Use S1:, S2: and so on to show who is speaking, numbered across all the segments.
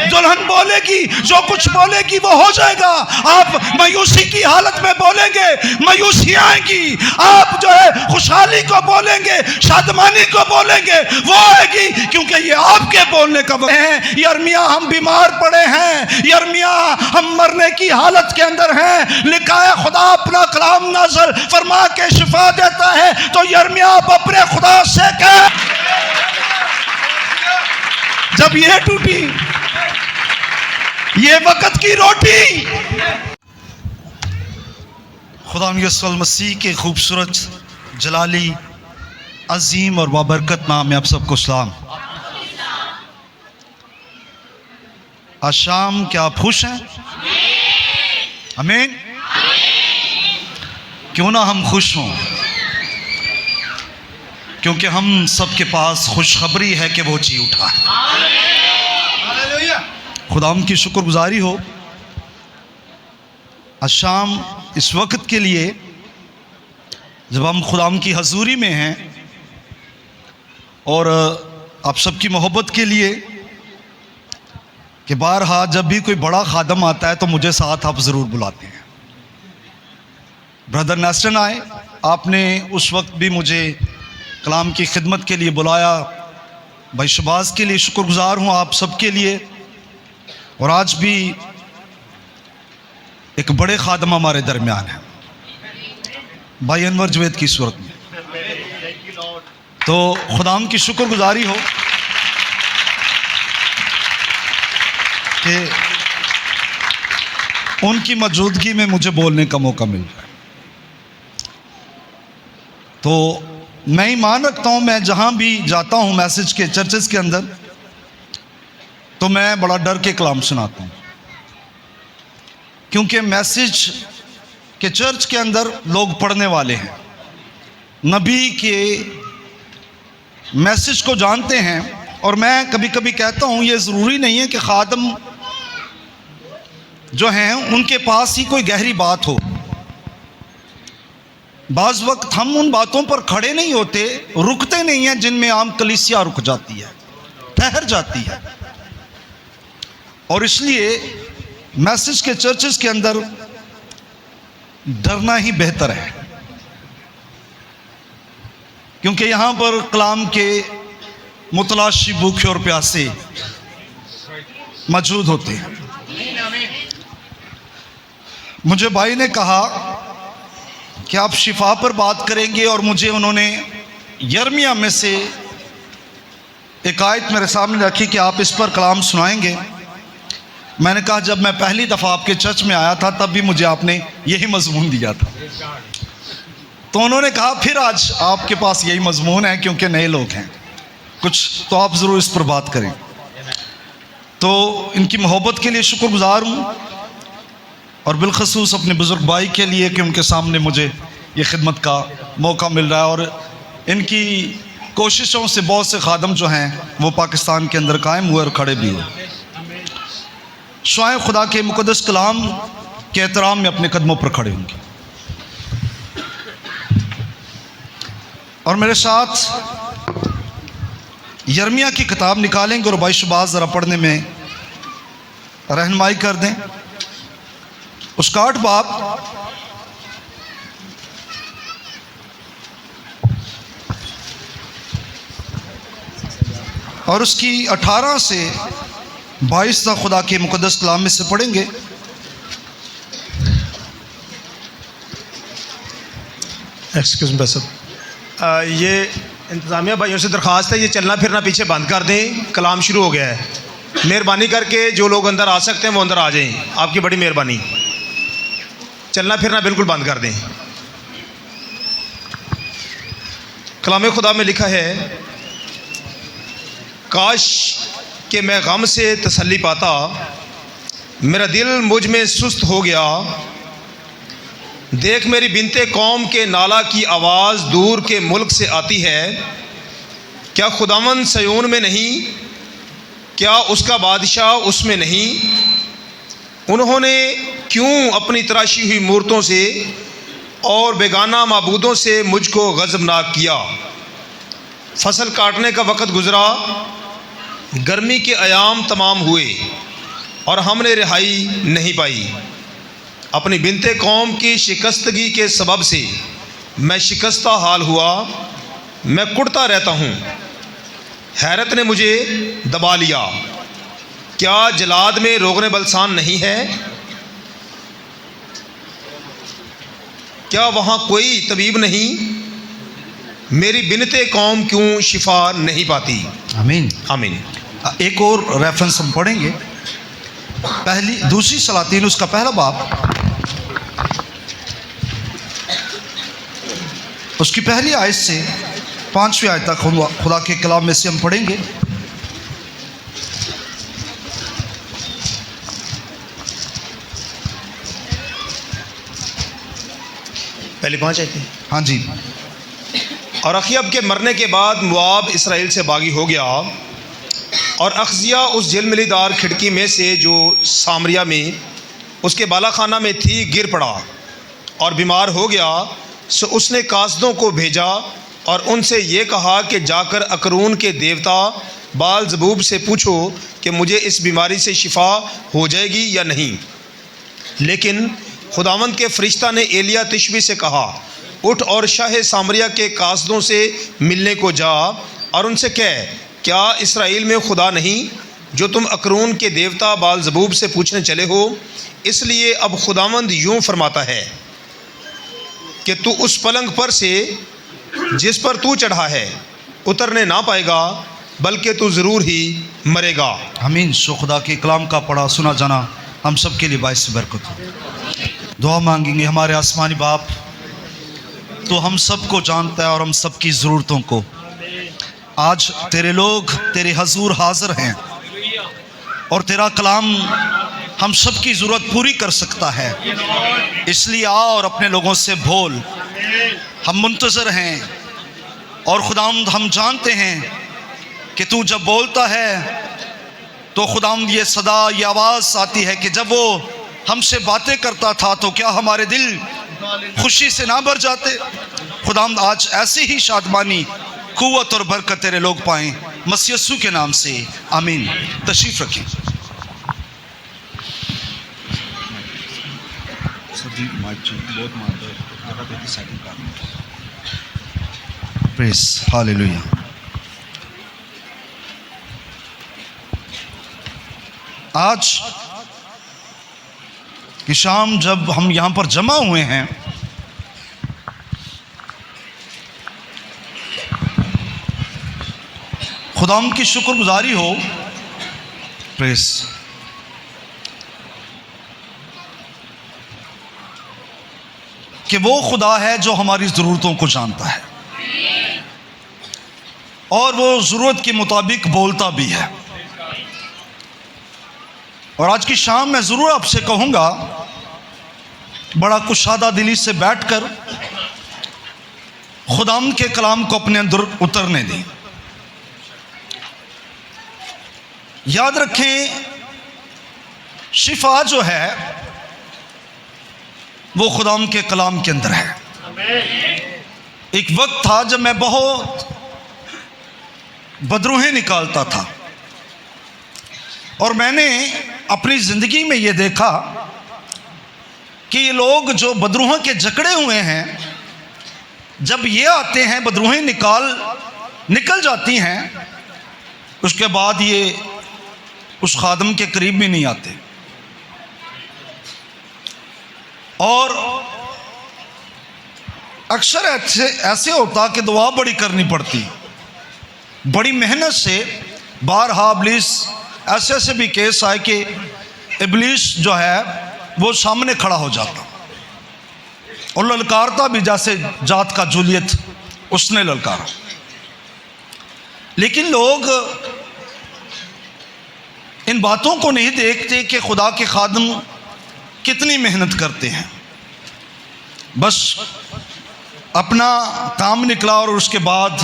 S1: दुल्हन बोलेगी, जो कुछ बोलेगी वो हो जाएगा। आप मायूसी की हालत में बोलेंगे, मायूसी आएगी। आप जो है खुशहाली को बोलेंगे, शादमानी को बोलेंगे, वो आएगी, क्योंकि ये आपके बोलने का वक्त है। यर्मिया हम बीमार पड़े हैं, यर्मिया हम मरने की हालत के अंदर हैं। लिखा है खुदा अपना कलाम नाज़िल फरमा के शिफा देता है। तो यर्मिया आप अपने खुदा से कह, जब ये टूटी ये वक्त की रोटी। खुदा यीशु मसीह के खूबसूरत जलाली अजीम और बाबरकत नाम में आप सबको सलाम। आज शाम क्या आप खुश हैं? आमीन। क्यों ना हम खुश हों, क्योंकि हम सबके पास खुशखबरी है कि वो जी उठा है। खुदाम की शुक्रगुजारी हो आज शाम इस वक्त के लिए जब हम खुदाम की हजूरी में हैं, और आप सबकी मोहब्बत के लिए कि बारहा जब भी कोई बड़ा खादम आता है तो मुझे साथ आप ज़रूर बुलाते हैं। ब्रदर नेस्टन आए, आपने उस वक्त भी मुझे कलाम की खिदमत के लिए बुलाया। भाई शबाज के लिए शुक्रगुजार हूँ आप सबके लिए। और आज भी एक बड़े खादम हमारे दरमियान हैं, भाई अनवर जवेद की सूरत में। तो खुदाम की शुक्रगुजारी हो कि उनकी मौजूदगी में मुझे बोलने का मौका मिल रहा है। तो मैं ईमान रखता हूँ, मैं जहाँ भी जाता हूँ मैसेज के चर्चेस के अंदर, तो मैं बड़ा डर के कलाम सुनाता हूँ, क्योंकि मैसेज के चर्च के अंदर लोग पढ़ने वाले हैं, नबी के मैसेज को जानते हैं। और मैं कभी कभी कहता हूँ ये ज़रूरी नहीं है कि खादम जो हैं उनके पास ही कोई गहरी बात हो। बाज़ वक्त हम उन बातों पर खड़े नहीं होते, रुकते नहीं हैं जिनमें आम कलीसिया रुक जाती है, ठहर जाती है। और इसलिए मैसेज के चर्चेस के अंदर डरना ही बेहतर है, क्योंकि यहाँ पर कलाम के मुतलाशी भूखे और प्यासे मौजूद होते हैं। मुझे भाई ने कहा कि आप शिफा पर बात करेंगे, और मुझे उन्होंने यर्मिया में से एक आयत मेरे सामने रखी कि आप इस पर कलाम सुनाएंगे। मैंने कहा जब मैं पहली दफ़ा आपके चर्च में आया था तब भी मुझे आपने यही मजमून दिया था। तो उन्होंने कहा फिर आज आपके पास यही मजमून है, क्योंकि नए लोग हैं कुछ, तो आप ज़रूर इस पर बात करें। तो इनकी मोहब्बत के लिए शुक्रगुजार हूँ, और बिलखसूस अपने बुज़ुर्ग भाई के लिए कि उनके सामने मुझे ये खिदमत का मौका मिल रहा है। और इनकी कोशिशों से बहुत से खादम जो हैं वो पाकिस्तान के अंदर कायम हुए और खड़े भी हुए। शुआए खुदा के मुक़द्दस कलाम के एहतराम में अपने कदमों पर खड़े होंगे। और मेरे साथ यर्मिया की किताब निकालेंगे, और भाई शबाज ज़रा पढ़ने में रहनुमाई कर दें। उसका 8 बाब और उसकी 18 से 22 तक खुदा के मुक़द्दस कलाम में से पढ़ेंगे।
S2: एक्सक्यूज़ मी साहब, ये इंतज़ामिया भाइयों से दरख्वास्त है, ये चलना फिरना पीछे बंद कर दें, कलाम शुरू हो गया है। मेहरबानी करके जो लोग अंदर आ सकते हैं वो अंदर आ जाएं, आपकी बड़ी मेहरबानी। चलना फिरना बिल्कुल बंद कर दें। कलाम खुदा में लिखा है, काश कि मैं गम से तसल्ली पाता, मेरा दिल मुझ में सुस्त हो गया। देख मेरी बिनते कौम के नाला की आवाज़ दूर के मुल्क से आती है। क्या खुदावन सयून में नहीं? क्या उसका बादशाह उसमें नहीं? उन्होंने क्यों अपनी तराशी हुई मूर्तों से और बेगाना माबूदों से मुझको गज़बनाक किया। फसल काटने का वक़्त गुज़रा, गर्मी के अयाम तमाम हुए और हमने रिहाई नहीं पाई। अपनी बिनते कौम की शिकस्तगी के सबब से मैं शिकस्ता हाल हुआ, मैं कुड़ता रहता हूँ। हैरत ने मुझे दबा लिया। क्या जलाद में रोगने बलसान नहीं है? क्या वहाँ कोई तबीब नहीं? मेरी बिनते कौम क्यों शिफा नहीं पाती?
S1: आमीन
S2: आमीन।
S1: एक और रेफरेंस हम पढ़ेंगे, दूसरी सलातीन उसका पहला बाब, उसकी पहली आयत से 5वीं आयत तक खुदा के कलाम में से हम पढ़ेंगे।
S2: पहले 5 आयतें।
S1: हाँ जी।
S2: और अखियब के मरने के बाद मुआब इसराइल से बागी हो गया और अख्जिया उस झिलमिलीदार खिड़की में से जो सामरिया में उसके बालाखाना में थी गिर पड़ा और बीमार हो गया। सो उसने कासदों को भेजा और उनसे ये कहा कि जाकर अकरून के देवता बाल ज़बूब से पूछो कि मुझे इस बीमारी से शिफा हो जाएगी या नहीं। लेकिन खुदावंद के फरिश्ता ने एलिया तिशबी से कहा, उठ और शाह सामरिया के कासदों से मिलने को जा और उनसे कह, क्या इसराइल में खुदा नहीं जो तुम अकरून के देवता बाल ज़बूब से पूछने चले हो? इसलिए अब खुदावंद यूँ फरमाता है कि तू उस पलंग पर से जिस पर तू चढ़ा है उतरने ना पाएगा, बल्कि तू ज़रूर ही मरेगा।
S1: आमीन। सो खुदा के कलाम का पढ़ा सुना जाना हम सब के लिए बाइस बरकत हो। दुआ मांगेंगे। हमारे आसमानी बाप, तो हम सब को जानता है और हम सब की ज़रूरतों को। आज तेरे लोग तेरे हजूर हाज़िर हैं और तेरा कलाम हम सब की ज़रूरत पूरी कर सकता है। इसलिए आ और अपने लोगों से बोल। हम मुंतज़र हैं और खुदावंद हम जानते हैं कि तू जब बोलता है तो खुदावंद ये सदा ये आवाज़ आती है कि जब वो हमसे बातें करता था तो क्या हमारे दिल खुशी से ना भर जाते? खुदावंद आज ऐसी ही शादमानी, कुव्वत और बरकत तेरे लोग पाएँ, मसीह यीशु के नाम से आमीन। तशरीफ़ रखें। Praise hallelujah. आज की शाम जब हम यहाँ पर जमा हुए हैं, खुदाम की शुक्रगुजारी हो। प्रेज़। कि वो खुदा है जो हमारी ज़रूरतों को जानता है और वो ज़रूरत के मुताबिक बोलता भी है। और आज की शाम मैं ज़रूर आपसे कहूँगा, बड़ा कुशादा दिली से बैठकर खुदाम के कलाम को अपने अंदर उतरने दें। याद रखें, शिफा जो है वो खुदाम के कलाम के अंदर है। एक वक्त था जब मैं बहुत बदरूहें निकालता था और मैंने अपनी ज़िंदगी में ये देखा कि ये लोग जो बदरूहों के जकड़े हुए हैं, जब ये आते हैं बदरूहें निकल जाती हैं, उसके बाद ये उस खादम के करीब भी नहीं आते। और अक्सर ऐसे होता कि दुआ बड़ी करनी पड़ती, बड़ी मेहनत से। बारहा इब्लीस ऐसे भी केस आए कि इब्लीस जो है वो सामने खड़ा हो जाता और ललकारता भी, जैसे जात का जूलियत उसने ललकारा। लेकिन लोग इन बातों को नहीं देखते कि खुदा के खादम कितनी मेहनत करते हैं। बस अपना काम निकला और उसके बाद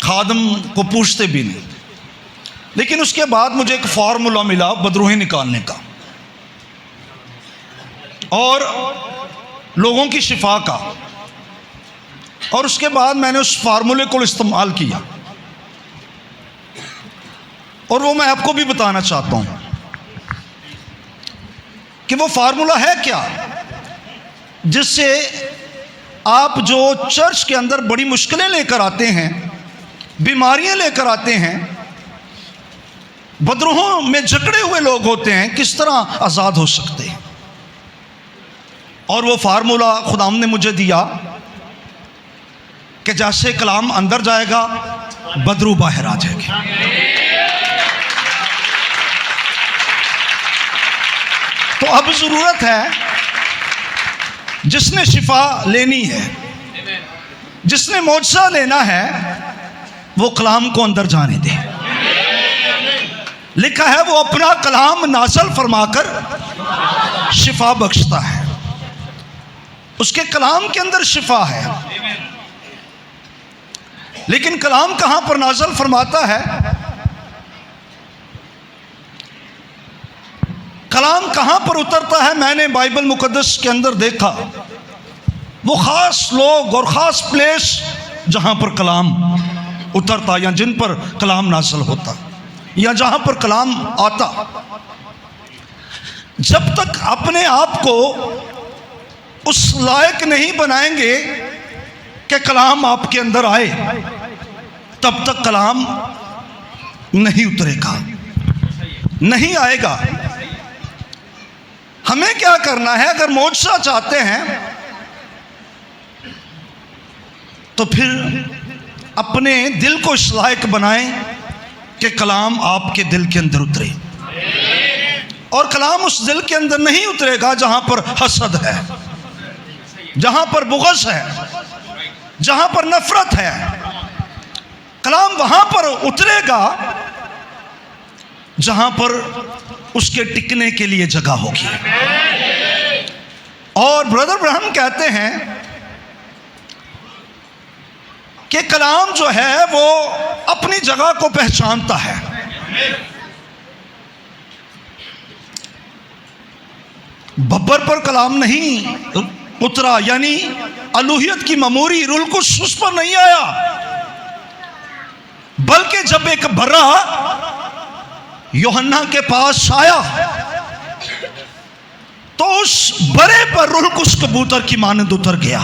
S1: खादम को पूछते भी नहीं। लेकिन उसके बाद मुझे एक फार्मूला मिला बदरूहें निकालने का और लोगों की शिफा का, और उसके बाद मैंने उस फार्मूले को इस्तेमाल किया और वो मैं आपको भी बताना चाहता हूं कि वो फार्मूला है क्या जिससे आप जो चर्च के अंदर बड़ी मुश्किलें लेकर आते हैं, बीमारियां लेकर आते हैं, बदरूहों में जकड़े हुए लोग होते हैं, किस तरह आज़ाद हो सकते हैं। और वो फार्मूला खुदाम ने मुझे दिया कि जैसे कलाम अंदर जाएगा बदरू बाहर आ जाएंगे। तो अब ज़रूरत है, जिसने शिफा लेनी है, जिसने मोजज़ा लेना है, वो कलाम को अंदर जाने दे। लिखा है वो अपना कलाम नाज़िल फरमाकर शिफा बख्शता है। उसके कलाम के अंदर शिफा है। लेकिन कलाम कहां पर नाज़िल फरमाता है, कलाम कहां पर उतरता है, मैंने बाइबल मुकद्दस के अंदर देखा वो ख़ास लोग और ख़ास प्लेस जहां पर कलाम उतरता या जिन पर कलाम नाज़िल होता या जहां पर कलाम आता। जब तक अपने आप को उस लायक नहीं बनाएंगे कि कलाम आपके अंदर आए, तब तक कलाम नहीं उतरेगा, नहीं आएगा। हमें क्या करना है, अगर मोजज़ा चाहते हैं तो फिर अपने दिल को इस लायक बनाएं कि कलाम आपके दिल के अंदर उतरे। और कलाम उस दिल के अंदर नहीं उतरेगा जहां पर हसद है, जहां पर बुग़्ज़ है, जहां पर नफरत है। कलाम वहां पर उतरेगा जहां पर उसके टिकने के लिए जगह होगी। और ब्रदर ब्रहम कहते हैं कि कलाम जो है वो अपनी जगह को पहचानता है। बब्बर पर कलाम नहीं उतरा, यानी अलूहियत की ममूरी रुल कुछ उस पर नहीं आया, बल्कि जब एक बर्रा यूहन्ना के पास आया तो उस बरे पर रुल कुछ कबूतर की मानंद उतर गया।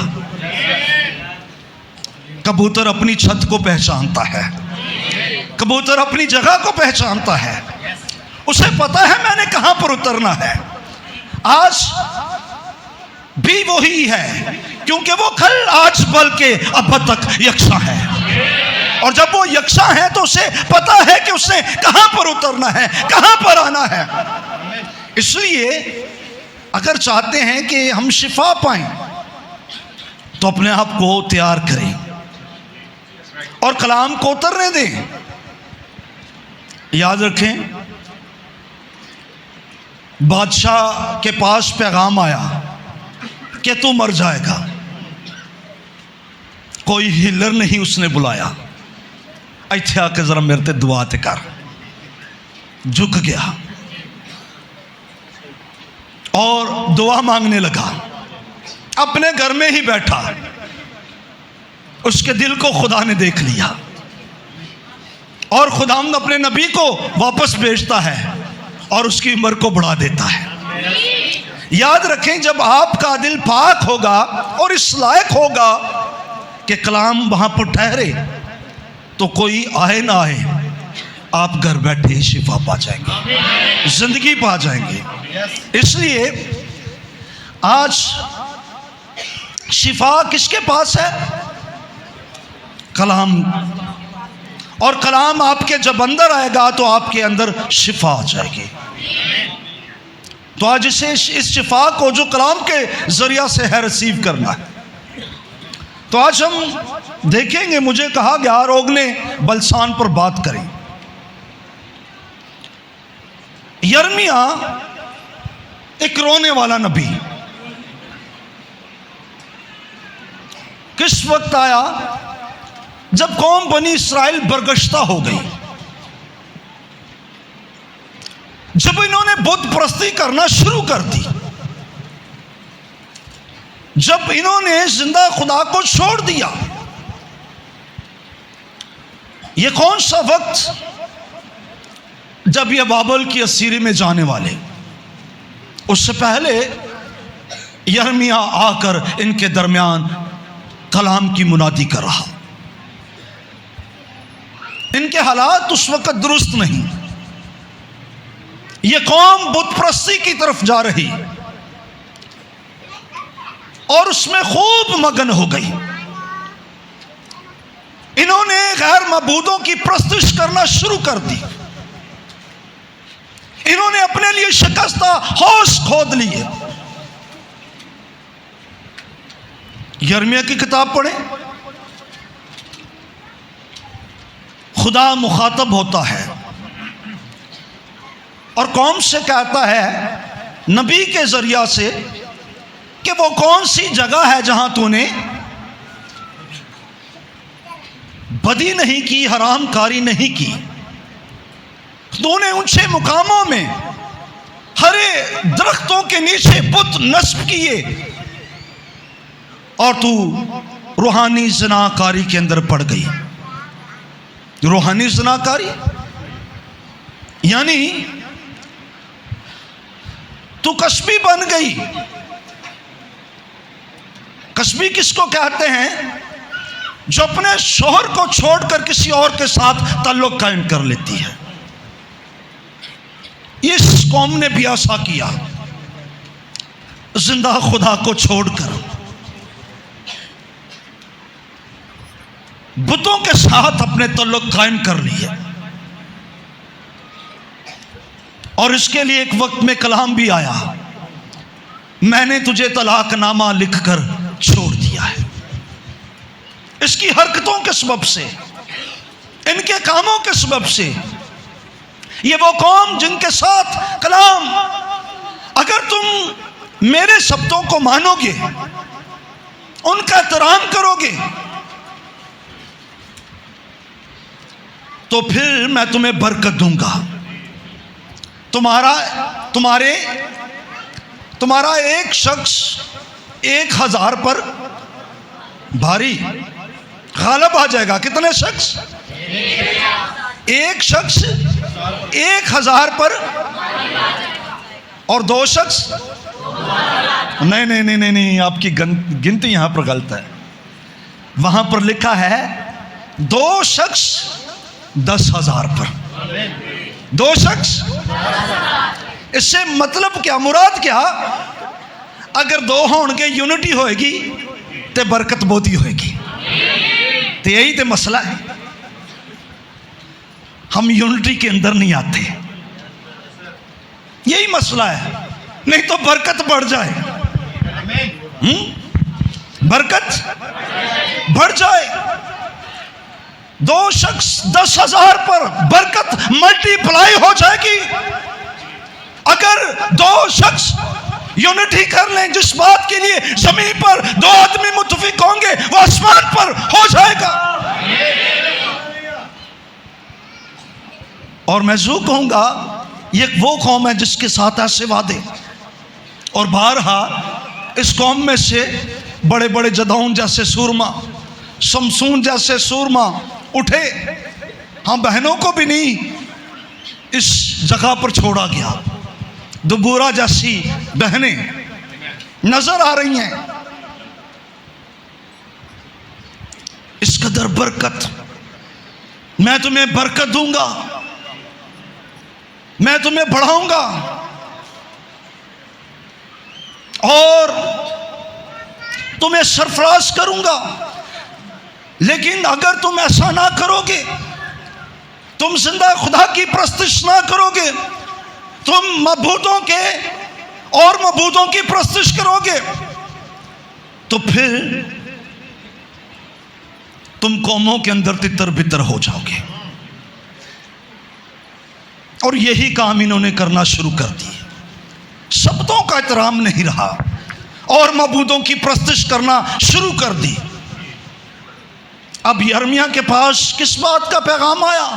S1: कबूतर अपनी छत को पहचानता है, कबूतर अपनी जगह को पहचानता है, उसे पता है मैंने कहां पर उतरना है। आज भी वही है, क्योंकि वो कल आज बल्कि अब तक यकसा है। और जब वो यकसा है तो उसे पता है कि उसे कहां पर उतरना है, कहां पर आना है। इसलिए अगर चाहते हैं कि हम शिफा पाएं तो अपने आप को तैयार करें और कलाम को उतरने दें। याद रखें, बादशाह के पास पैगाम आया कि तू मर जाएगा। कोई हिलर नहीं उसने बुलाया, इत्थे आके जरा मेरे ते दुआ ते कर। झुक गया और दुआ मांगने लगा, अपने घर में ही बैठा। उसके दिल को खुदा ने देख लिया और खुदावंद अपने नबी को वापस भेजता है और उसकी उम्र को बढ़ा देता है। याद रखें, जब आपका दिल पाक होगा और इस लायक होगा कि कलाम वहां पर ठहरे, तो कोई आए ना आए, आप घर बैठे शिफा पा जाएंगे, जिंदगी पा जाएंगे। इसलिए आज शिफा किसके पास है? कलाम। और कलाम आपके जब अंदर आएगा तो आपके अंदर शिफा आ जाएगी। तो आज इसे इस शिफा को जो कलाम के जरिया से है रिसीव करना है। तो आज हम देखेंगे, मुझे कहा गया रोगने बलसान पर बात करें। यर्मिया एक रोने वाला नबी किस वक्त आया? जब कौम बनी इस्राएल बरगश्ता हो गई, जब इन्होंने बुत परस्ती करना शुरू कर दी, जब इन्होंने जिंदा खुदा को छोड़ दिया। ये कौन सा वक्त जब ये बाबल की असीरी में जाने वाले, उससे पहले यर्मिया आकर इनके दरमियान कलाम की मुनादी कर रहा। इनके हालात उस वक्त दुरुस्त नहीं, ये कौम बुत परस्ती की तरफ जा रही और उसमें खूब मगन हो गई। इन्होंने गैर मबूदों की प्रस्तिश करना शुरू कर दी। इन्होंने अपने लिए शिकस्ता होश खोद लिए। यर्मिया की किताब पढ़ें, खुदा मुखातब होता है और कौम से कहता है नबी के जरिया से कि वो कौन सी जगह है जहां तूने बदी नहीं की, हरामकारी नहीं की। तूने ऊंचे मुकामों में हरे दरख्तों के नीचे बुत नस्ब किए और तू रूहानी ज़िनाकारी के अंदर पड़ गई। रूहानी ज़िनाकारी यानी तू कस्बी बन गई। कस्बी किसको कहते हैं? जो अपने शोहर को छोड़कर किसी और के साथ ताल्लुक कायम कर लेती है। इस कौम ने भी ऐसा किया, जिंदा खुदा को छोड़कर बुतों के साथ अपने ताल्लुक कायम कर लिए। और इसके लिए एक वक्त में कलाम भी आया, मैंने तुझे तलाकनामा लिखकर छोड़ दिया है। इसकी हरकतों के सबब से, इनके कामों के सबब से, ये वो कौम जिनके साथ कलाम, अगर तुम मेरे शब्दों को मानोगे, उनका एहतराम करोगे, तो फिर मैं तुम्हें बरकत दूंगा। तुम्हारा एक शख्स 1000 पर भारी गालिब आ जाएगा। कितने शख्स? एक शख्स 1000 पर और 2 शख्स नहीं, आपकी गिनती यहां पर गलत है। वहां पर लिखा है 2 शख्स 10,000 पर। 2 शख्स, इससे मतलब क्या, मुराद क्या? अगर 2 होंगे यूनिटी होएगी तो बरकत बहुती होएगी। तो यही तो मसला है, हम यूनिटी के अंदर नहीं आते, यही मसला है। नहीं तो बरकत बढ़ जाए, बरकत बढ़ जाए। 2 शख्स 10,000 पर बरकत मल्टीप्लाई हो जाएगी। अगर 2 शख्स यूनिटी कर लें, जिस बात के लिए जमीन पर 2 आदमी मुत्तफिक होंगे, वो आसमान पर हो जाएगा। और मैं जो कहूंगा, ये वो कौम है जिसके साथ ऐसे वादे, और बारहा इस कौम में से बड़े बड़े जदाउन जैसे सूरमा, शमसून जैसे सूरमा उठे। हम बहनों को भी नहीं इस जगह पर छोड़ा गया। दुबूरा जैसी बहनें नजर आ रही हैं। इस कदर बरकत, मैं तुम्हें बरकत दूंगा, मैं तुम्हें बढ़ाऊंगा और तुम्हें सरफराज करूंगा। लेकिन अगर तुम ऐसा ना करोगे, तुम जिंदा खुदा की प्रस्तिश ना करोगे, तुम मबूदों के और मबूदों की प्रस्तिश करोगे, तो फिर तुम कौमों के अंदर तितर बितर हो जाओगे। और यही काम इन्होंने करना शुरू कर दिए। शब्दों का एहतराम नहीं रहा और मबूदों की प्रस्तिश करना शुरू कर दी। अब यर्मिया के पास किस बात का पैगाम आया?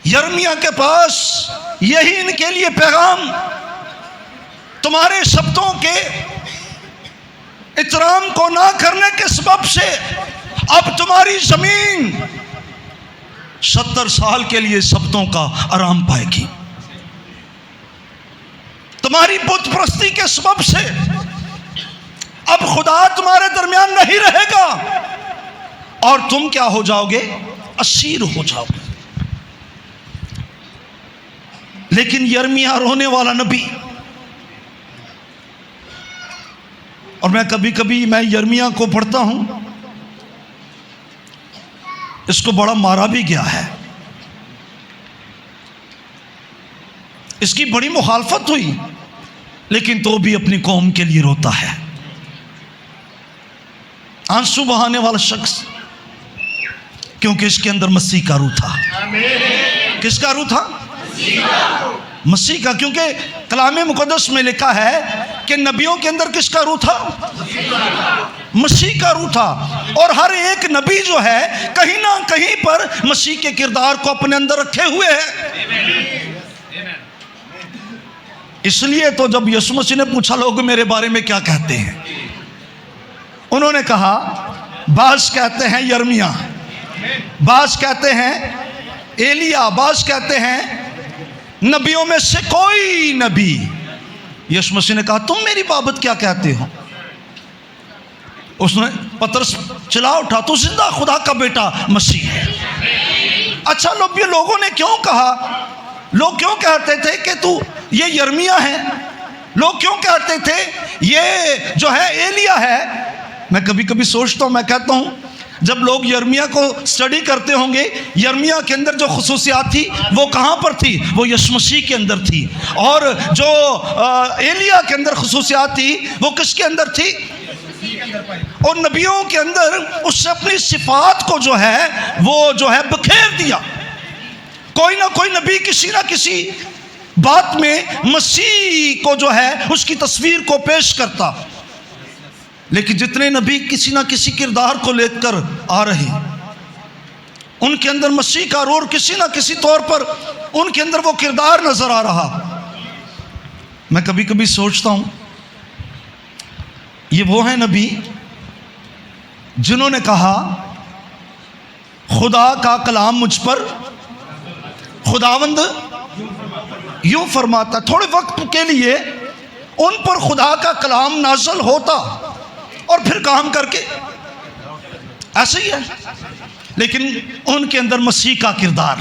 S1: यर्मिया के पास यही इनके लिए पैगाम, तुम्हारे शब्दों के एहतराम को ना करने के सबब से अब तुम्हारी जमीन 70 साल के लिए शब्दों का आराम पाएगी। तुम्हारी बुत परस्ती के सबब से अब खुदा तुम्हारे दरमियान नहीं रहेगा और तुम क्या हो जाओगे? असीर हो जाओगे। लेकिन यिर्मयाह रोने वाला नबी, और मैं कभी कभी यिर्मयाह को पढ़ता हूं, इसको बड़ा मारा भी गया है, इसकी बड़ी मुखालफत हुई, लेकिन तो भी अपनी कौम के लिए रोता है। आंसू बहाने वाला शख्स, क्योंकि इसके अंदर मसीह का रूह था। किसका रूह था? मसीह का। क्योंकि कलाम मुकद्दस में लिखा है कि नबियों के अंदर किसका रूह था? मसीह का रूह था। और हर एक नबी जो है कहीं ना कहीं पर मसीह के किरदार को अपने अंदर रखे हुए है। इसलिए तो जब यीशु मसीह ने पूछा लोग मेरे बारे में क्या कहते हैं, उन्होंने कहा बास कहते हैं यिर्मयाह, बास कहते हैं एलिया, बास कहते हैं नबियों में से कोई नबी। यीशु मसीह ने कहा तुम मेरी बाबत क्या कहते हो? उसने पतरस चिल्ला उठा, तू जिंदा खुदा का बेटा मसीह है। अच्छा, लोगों ने क्यों कहा? लोग क्यों कहते थे कि तू ये यिर्मयाह है? लोग क्यों कहते थे ये जो है एलिया है? मैं कभी कभी सोचता हूँ, मैं कहता हूँ जब लोग यिर्मयाह को स्टडी करते होंगे, यिर्मयाह के अंदर जो खुसूसियात थी वो कहाँ पर थी? वो यीशु मसीह के अंदर थी। और जो एलिया के अंदर खुसूसियात थी वो किसके अंदर थी? और नबियों के अंदर उससे अपनी सिफात को जो है वो जो है बखेर दिया। कोई ना कोई नबी किसी ना किसी बात में मसीह को जो है उसकी तस्वीर को पेश करता, लेकिन जितने नबी किसी ना किसी किरदार को लेकर आ रहे, उनके अंदर मसीह का रूह किसी ना किसी तौर पर उनके अंदर वो किरदार नजर आ रहा। मैं कभी कभी सोचता हूं ये वो है नबी जिन्होंने कहा खुदा का कलाम मुझ पर खुदावंद यूं फरमाता। थोड़े वक्त के लिए उन पर खुदा का कलाम नाज़िल होता और फिर काम करके ऐसे ही है, लेकिन उनके अंदर मसीह का किरदार।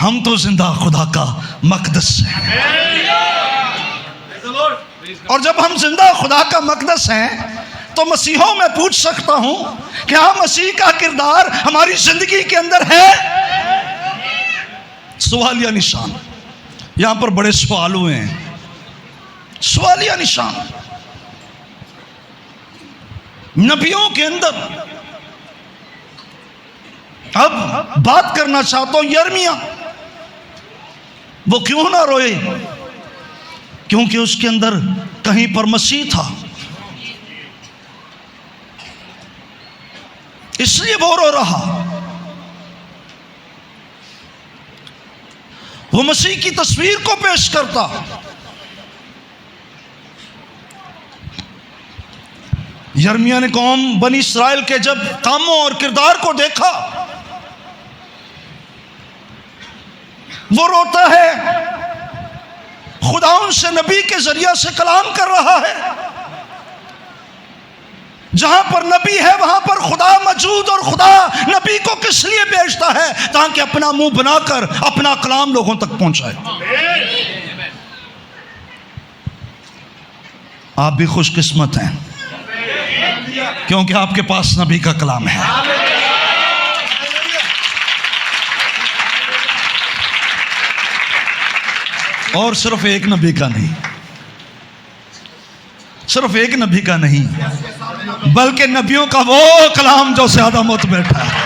S1: हम तो जिंदा खुदा का मकदस है, और जब हम जिंदा खुदा का मकदस हैं तो मसीहों में पूछ सकता हूं क्या मसीह का किरदार हमारी जिंदगी के अंदर है? सवालिया निशान। यहां पर बड़े सवाल हुए हैं, सवालिया निशान। नबियों के अंदर अब बात करना चाहता हूं यिर्मयाह, वो क्यों ना रोए? क्योंकि उसके अंदर कहीं पर मसीह था, इसलिए वो रो रहा। वो मसीह की तस्वीर को पेश करता। यिर्मयाह ने कौम बनी इस्राएल के जब कामों और किरदार को देखा, वो रोता है। खुदा उनसे नबी के जरिया से कलाम कर रहा है। जहां पर नबी है वहां पर खुदा मौजूद, और खुदा नबी को किस लिए भेजता है? ताकि अपना मुंह बनाकर अपना कलाम लोगों तक पहुंचाए। आप भी खुशकिस्मत हैं क्योंकि आपके पास नबी का कलाम है। और सिर्फ एक नबी का नहीं, सिर्फ एक नबी का नहीं, बल्कि नबियों का वो कलाम जो ज्यादा मुत बैठा है।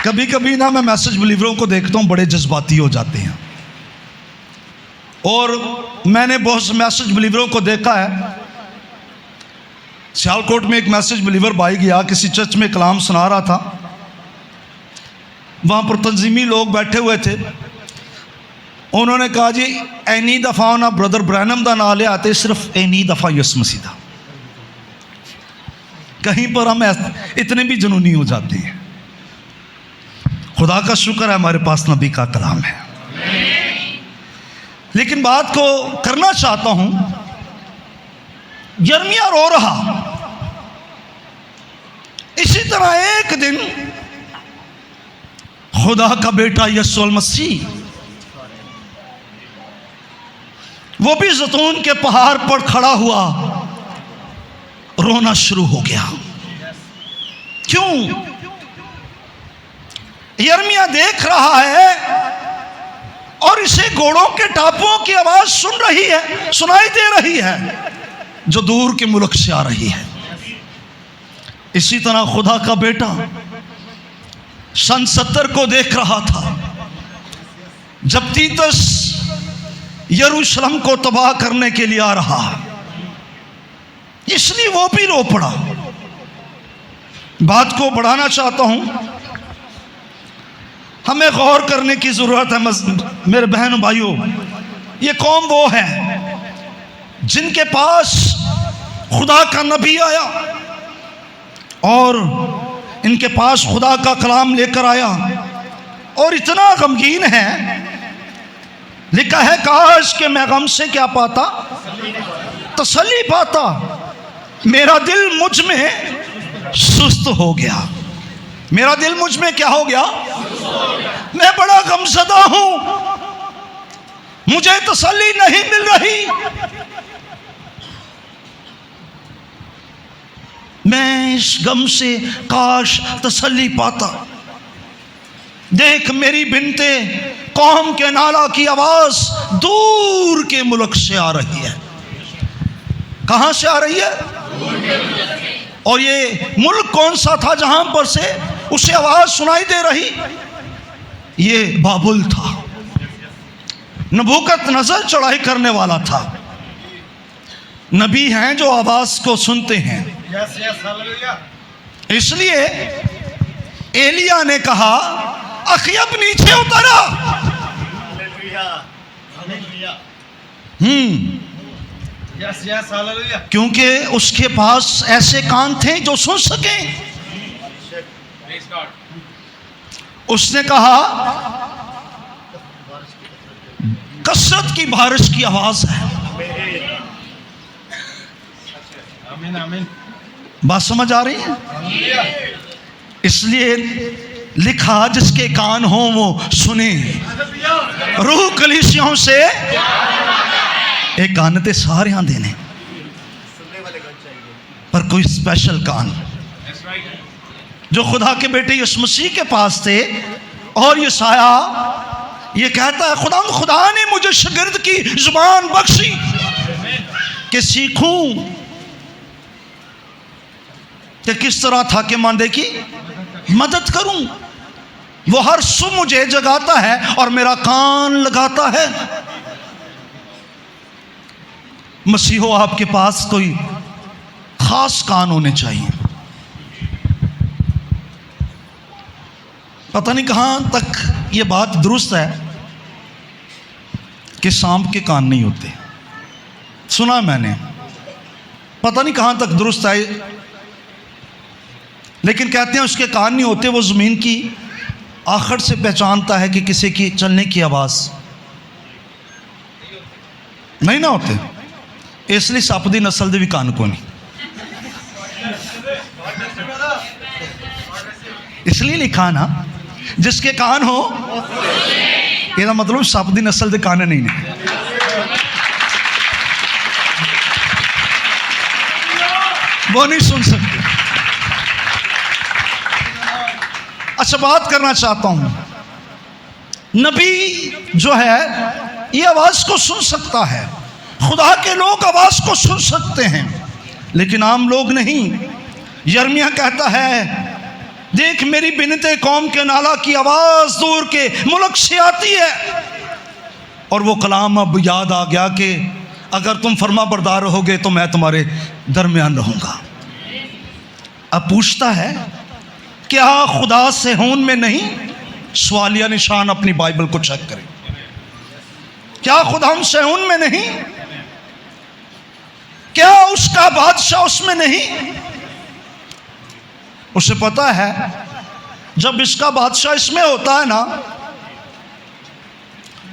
S1: कभी कभी ना मैं मैसेज बिलीवरों को देखता हूं, बड़े जज्बाती हो जाते हैं। और मैंने बहुत से मैसेज बिलीवरों को देखा है। सियालकोट में एक मैसेज बिलीवर भाई गया, किसी चर्च में कलाम सुना रहा था। वहाँ पर तंजीमी लोग बैठे हुए थे। उन्होंने कहा जी एनी दफ़ा ना ब्रदर ब्रैनम का नाम ले आते, सिर्फ एनी दफ़ा यीशु मसीह दा। कहीं पर हम इतने भी जुनूनी हो जाते हैं। खुदा का शुक्र है हमारे पास नबी का कलाम है। लेकिन बात को करना चाहता हूं, यिर्मयाह रो रहा। इसी तरह एक दिन खुदा का बेटा यीशु मसीह वो भी ज़ैतून के पहाड़ पर खड़ा हुआ, रोना शुरू हो गया। क्यों? यिर्मयाह देख रहा है और इसे घोड़ों के टापुओं की आवाज सुनाई दे रही है जो दूर के मुल्क से आ रही है। इसी तरह खुदा का बेटा सन 70 को देख रहा था जब तीतस यरूशलेम को तबाह करने के लिए आ रहा, इसलिए वो भी रो पड़ा। बात को बढ़ाना चाहता हूं, हमें गौर करने की जरूरत है मेरे बहनों भाइयों। ये कौम वो है जिनके पास खुदा का नबी आया और इनके पास खुदा का कलाम लेकर आया और इतना गमगीन है, लिखा है काश कि मैं गम से क्या पाता, तसल्ली पाता। मेरा दिल मुझ में सुस्त हो गया। मेरा दिल मुझ में क्या हो गया? मैं बड़ा गमज़दा हूं, मुझे तसल्ली नहीं मिल रही। मैं इस गम से काश तसल्ली पाता। देख मेरी बिनते कौम के नाला की आवाज दूर के मुल्क से आ रही है। कहां से आ रही है? और ये मुल्क कौन सा था जहां पर से उसे आवाज सुनाई दे रही? ये बाबुल था। नबूकदनेस्सर चढ़ाई करने वाला था। नबी हैं जो आवाज को सुनते हैं। इसलिए एलिया ने कहा अखयब नीचे उतरा। क्योंकि उसके पास ऐसे कान थे जो सुन सके। उसने कहा कसरत की बारिश की आवाज है। बात समझ आ रही है? इसलिए लिखा जिसके कान हो वो सुने। रूह कलीसियाओं से एक कान ते सारे देने, पर कोई स्पेशल कान जो खुदा के बेटे यीशु मसीह के पास थे। और यशाया ये कहता है खुदा ने मुझे शागिर्द की जुबान बख्शी कि सीखूं कि किस तरह थाके मांदे की मदद करूं। वो हर सुबह मुझे जगाता है और मेरा कान लगाता है। मसीहो आपके पास कोई खास कान होने चाहिए। पता नहीं कहां तक ये बात दुरुस्त है कि सांप के कान नहीं होते। सुना मैंने, पता नहीं कहां तक दुरुस्त है, लेकिन कहते हैं उसके कान नहीं होते। वो ज़मीन की आखिर से पहचानता है कि किसी की चलने की आवाज़ नहीं ना होते। इसलिए सप दी नस्ल दे भी कान को नहीं। इसलिए लिखा ना जिसके कान हो, ਇਹਦਾ मतलब सप दी नस्ल दे कान नहीं ने। वो नहीं सुन सकते। अच्छा, बात करना चाहता हूं, नबी जो है ये आवाज को सुन सकता है। खुदा के लोग आवाज को सुन सकते हैं, लेकिन आम लोग नहीं। यिर्मयाह कहता है देख मेरी बिनते कौम के नाला की आवाज दूर के मुल्क से आती है। और वो कलाम अब याद आ गया कि अगर तुम फर्मा बरदार रहोगे तो मैं तुम्हारे दरमियान रहूंगा। अब पूछता है क्या खुदा सेहून में नहीं? सवालिया निशान अपनी बाइबल को चेक करें। क्या खुदा हम सेहून में नहीं? क्या उसका बादशाह उसमें नहीं? उसे पता है जब इसका बादशाह इसमें होता है ना,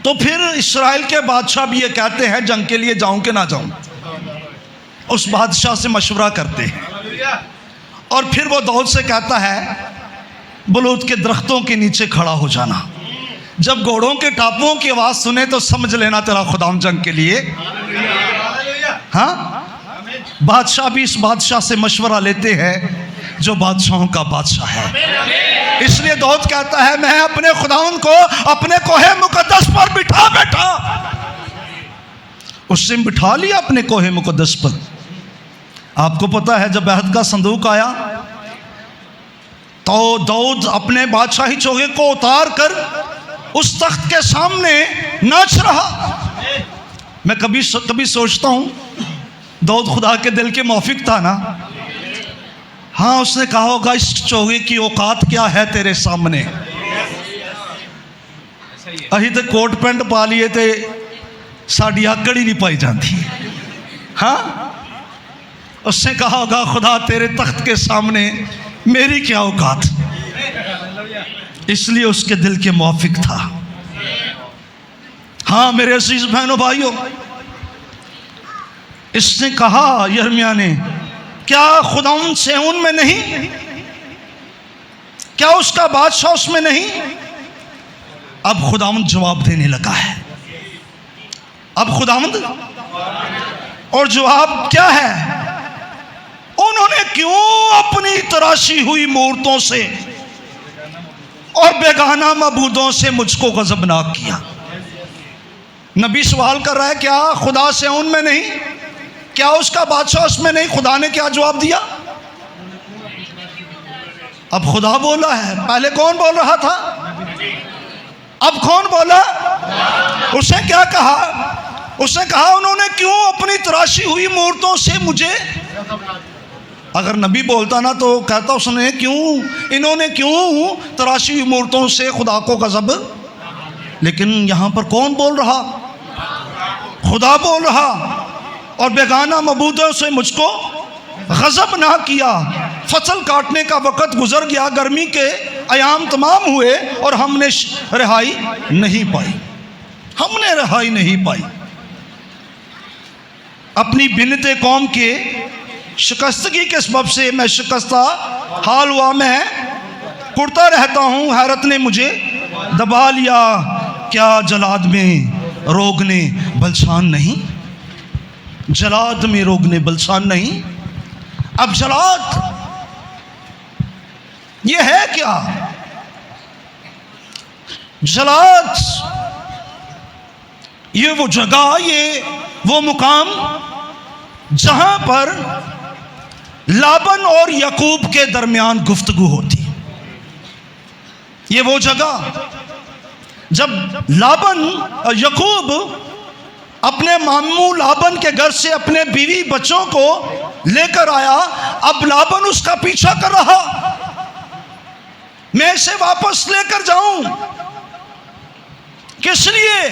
S1: तो फिर इस्राएल के बादशाह भी ये कहते हैं जंग के लिए जाऊं कि ना जाऊं। उस बादशाह से मशवरा करते हैं और फिर वो दाऊद से कहता है बलूत के दरख्तों के नीचे खड़ा हो जाना। जब घोड़ों के टापुओं की आवाज़ सुने तो समझ लेना तेरा खुदाम जंग के लिए। हाँ, बादशाह भी इस बादशाह से मशवरा लेते हैं जो बादशाहों का बादशाह है। इसलिए दाऊद कहता है मैं अपने खुदाउन को अपने कोहे मुकद्दस पर बिठा बैठा। उससे बिठा लिया अपने कोहे मुकद्दस पर। आपको पता है जब अहद का संदूक आया तो दाऊद अपने बादशाही चोगे को उतार कर उस तख्त के सामने नाच रहा। मैं कभी सोचता हूं दाऊद खुदा के दिल के मौफिक था ना। हाँ, उसने कहा होगा इस चोगे की औकात क्या है तेरे सामने। अही तो कोट पैंट पा लिए थे साड़ी आकड़ ही नहीं पाई जाती। हाँ, उसने कहा होगा खुदा तेरे तख्त के सामने मेरी क्या औकात। इसलिए उसके दिल के मौफिक था। हाँ मेरे अजीज बहनों भाइयों, इसने कहा यिर्मयाह ने क्या खुदाउन सेऊन में नहीं, क्या उसका बादशाह उसमें नहीं। अब खुदाउन जवाब देने लगा है। अब खुदावंद और जवाब क्या है, उन्होंने क्यों अपनी तराशी हुई मूर्तों से और बेगाना मबूदों से मुझको गजबनाक किया। नबी सवाल कर रहा है क्या खुदा से उनमें नहीं, क्या उसका बादशाह उसमें नहीं। खुदा ने क्या जवाब दिया, अब खुदा बोला है। पहले कौन बोल रहा था, अब कौन बोला। उसने क्या कहा, उसने कहा उन्होंने क्यों अपनी तराशी हुई मूर्तों से मुझे। अगर नबी बोलता ना तो कहता उसने क्यों, इन्होंने क्यों तराशी हुई मूर्तों से खुदा को गजब। लेकिन यहां पर कौन बोल रहा, खुदा बोल रहा। और बेगाना मबूदों से मुझको गजब ना किया। फसल काटने का वक़्त गुजर गया, गर्मी के अयाम तमाम हुए और हमने रिहाई नहीं पाई, हमने रिहाई नहीं पाई। अपनी बिनते कौम के शिकस्तगी के सबब से मैं शिकस्ता हाल हुआ, मैं कुड़ता रहता हूँ, हैरत ने मुझे दबा लिया। क्या जलाद में रोग ने बलसान नहीं, जलाद में रोग ने बलसान नहीं। अब जलाद ये है क्या, जलाद ये वो जगह, ये वो मुकाम जहां पर लाबन और यकूब के दरमियान गुफ्तगू होती। ये वो जगह जब लाबन और यकूब अपने मामू लाबन के घर से अपने बीवी बच्चों को लेकर आया, अब लाबन उसका पीछा कर रहा, मैं इसे वापस लेकर जाऊं। किस लिए,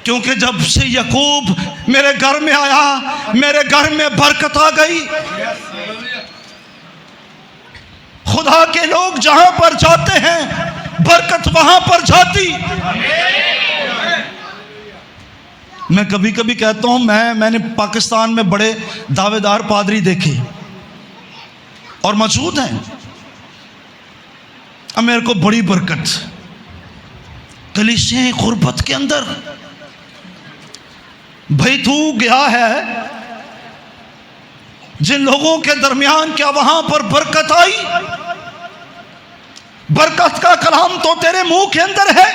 S1: क्योंकि जब से यकूब मेरे घर में आया मेरे घर में बरकत आ गई। खुदा के लोग जहां पर जाते हैं बरकत वहां पर जाती। मैं कभी कभी कहता हूं मैंने पाकिस्तान में बड़े दावेदार पादरी देखे और मौजूद हैं, अब मेरे को बड़ी बरकत कलीसियां गुरबत के अंदर। भाई तू गया है जिन लोगों के दरमियान, क्या वहां पर बरकत आई। बरकत का कलाम तो तेरे मुंह के अंदर है।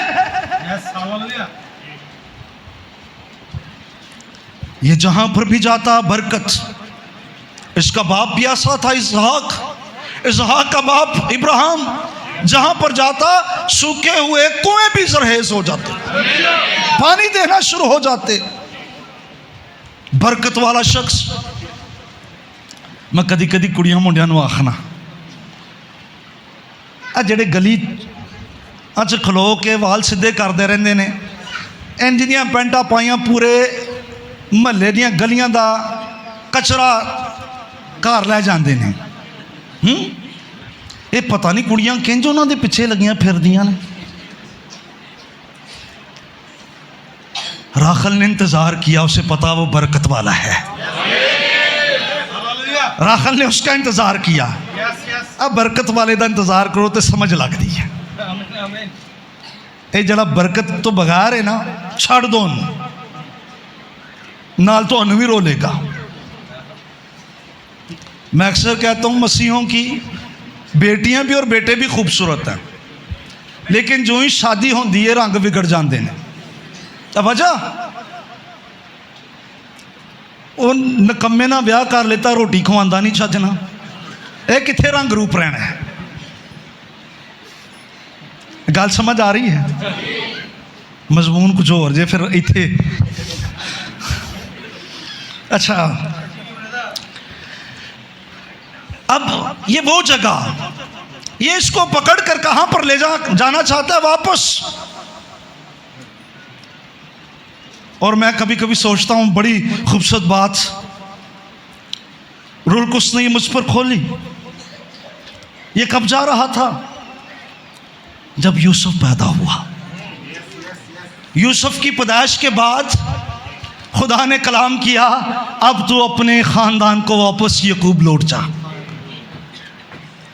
S1: ये जहां पर भी जाता बरकत। इसका बाप भी ऐसा था इसहाक, इसहाक का बाप इब्राहिम, जहां पर जाता सूखे हुए कुएं भी जरहेज हो जाते, पानी देना शुरू हो जाते। बरकत वाला शख्स। मैं कदी कदी कुड़ियां मुंडियां नूं आखना, आ जेड़े गली च खलो के वाल सीधे करते रहंदे ने, इंज दियां पैंटां पाइयां, पूरे महल्ले दियां गलियां दा कचरा घर लै जांदे ने। ये पता नहीं कुड़ियां किंज उन्होंने पिछे लगियां फिरदियां ने। राखल ने इंतजार किया, उसे पता वो बरकत वाला है। राखल ने उसका इंतजार किया। अब बरकत वाले का इंतजार करो तो समझ लगती है। ये जरा बरकत तो बगैर है ना, छड़ दो नाल तो अनु भी रोलेगा। मैं अक्सर कहता हूँ मसीहों की बेटियां भी और बेटे भी खूबसूरत हैं, लेकिन जो ही शादी होती है रंग बिगड़ जाते हैं। वजह वो नकम्मे ना ब्याह कर लेता, रोटी खवांदा नहीं छजना, ये किथे रंग रूप रहना है। गल समझ आ रही है? मजमून कुछ और जे फिर इथे। अच्छा, अब ये वो जगह, ये इसको पकड़ कर कहां पर ले जाना चाहता है? वापस। और मैं कभी कभी सोचता हूं, बड़ी खूबसूरत बात रूल कुछ ने मुझ पर खोली। ये कब जा रहा था? जब यूसुफ पैदा हुआ। यूसुफ की पैदाइश के बाद खुदा ने कलाम किया, अब तू अपने खानदान को वापस याकूब लौट जा।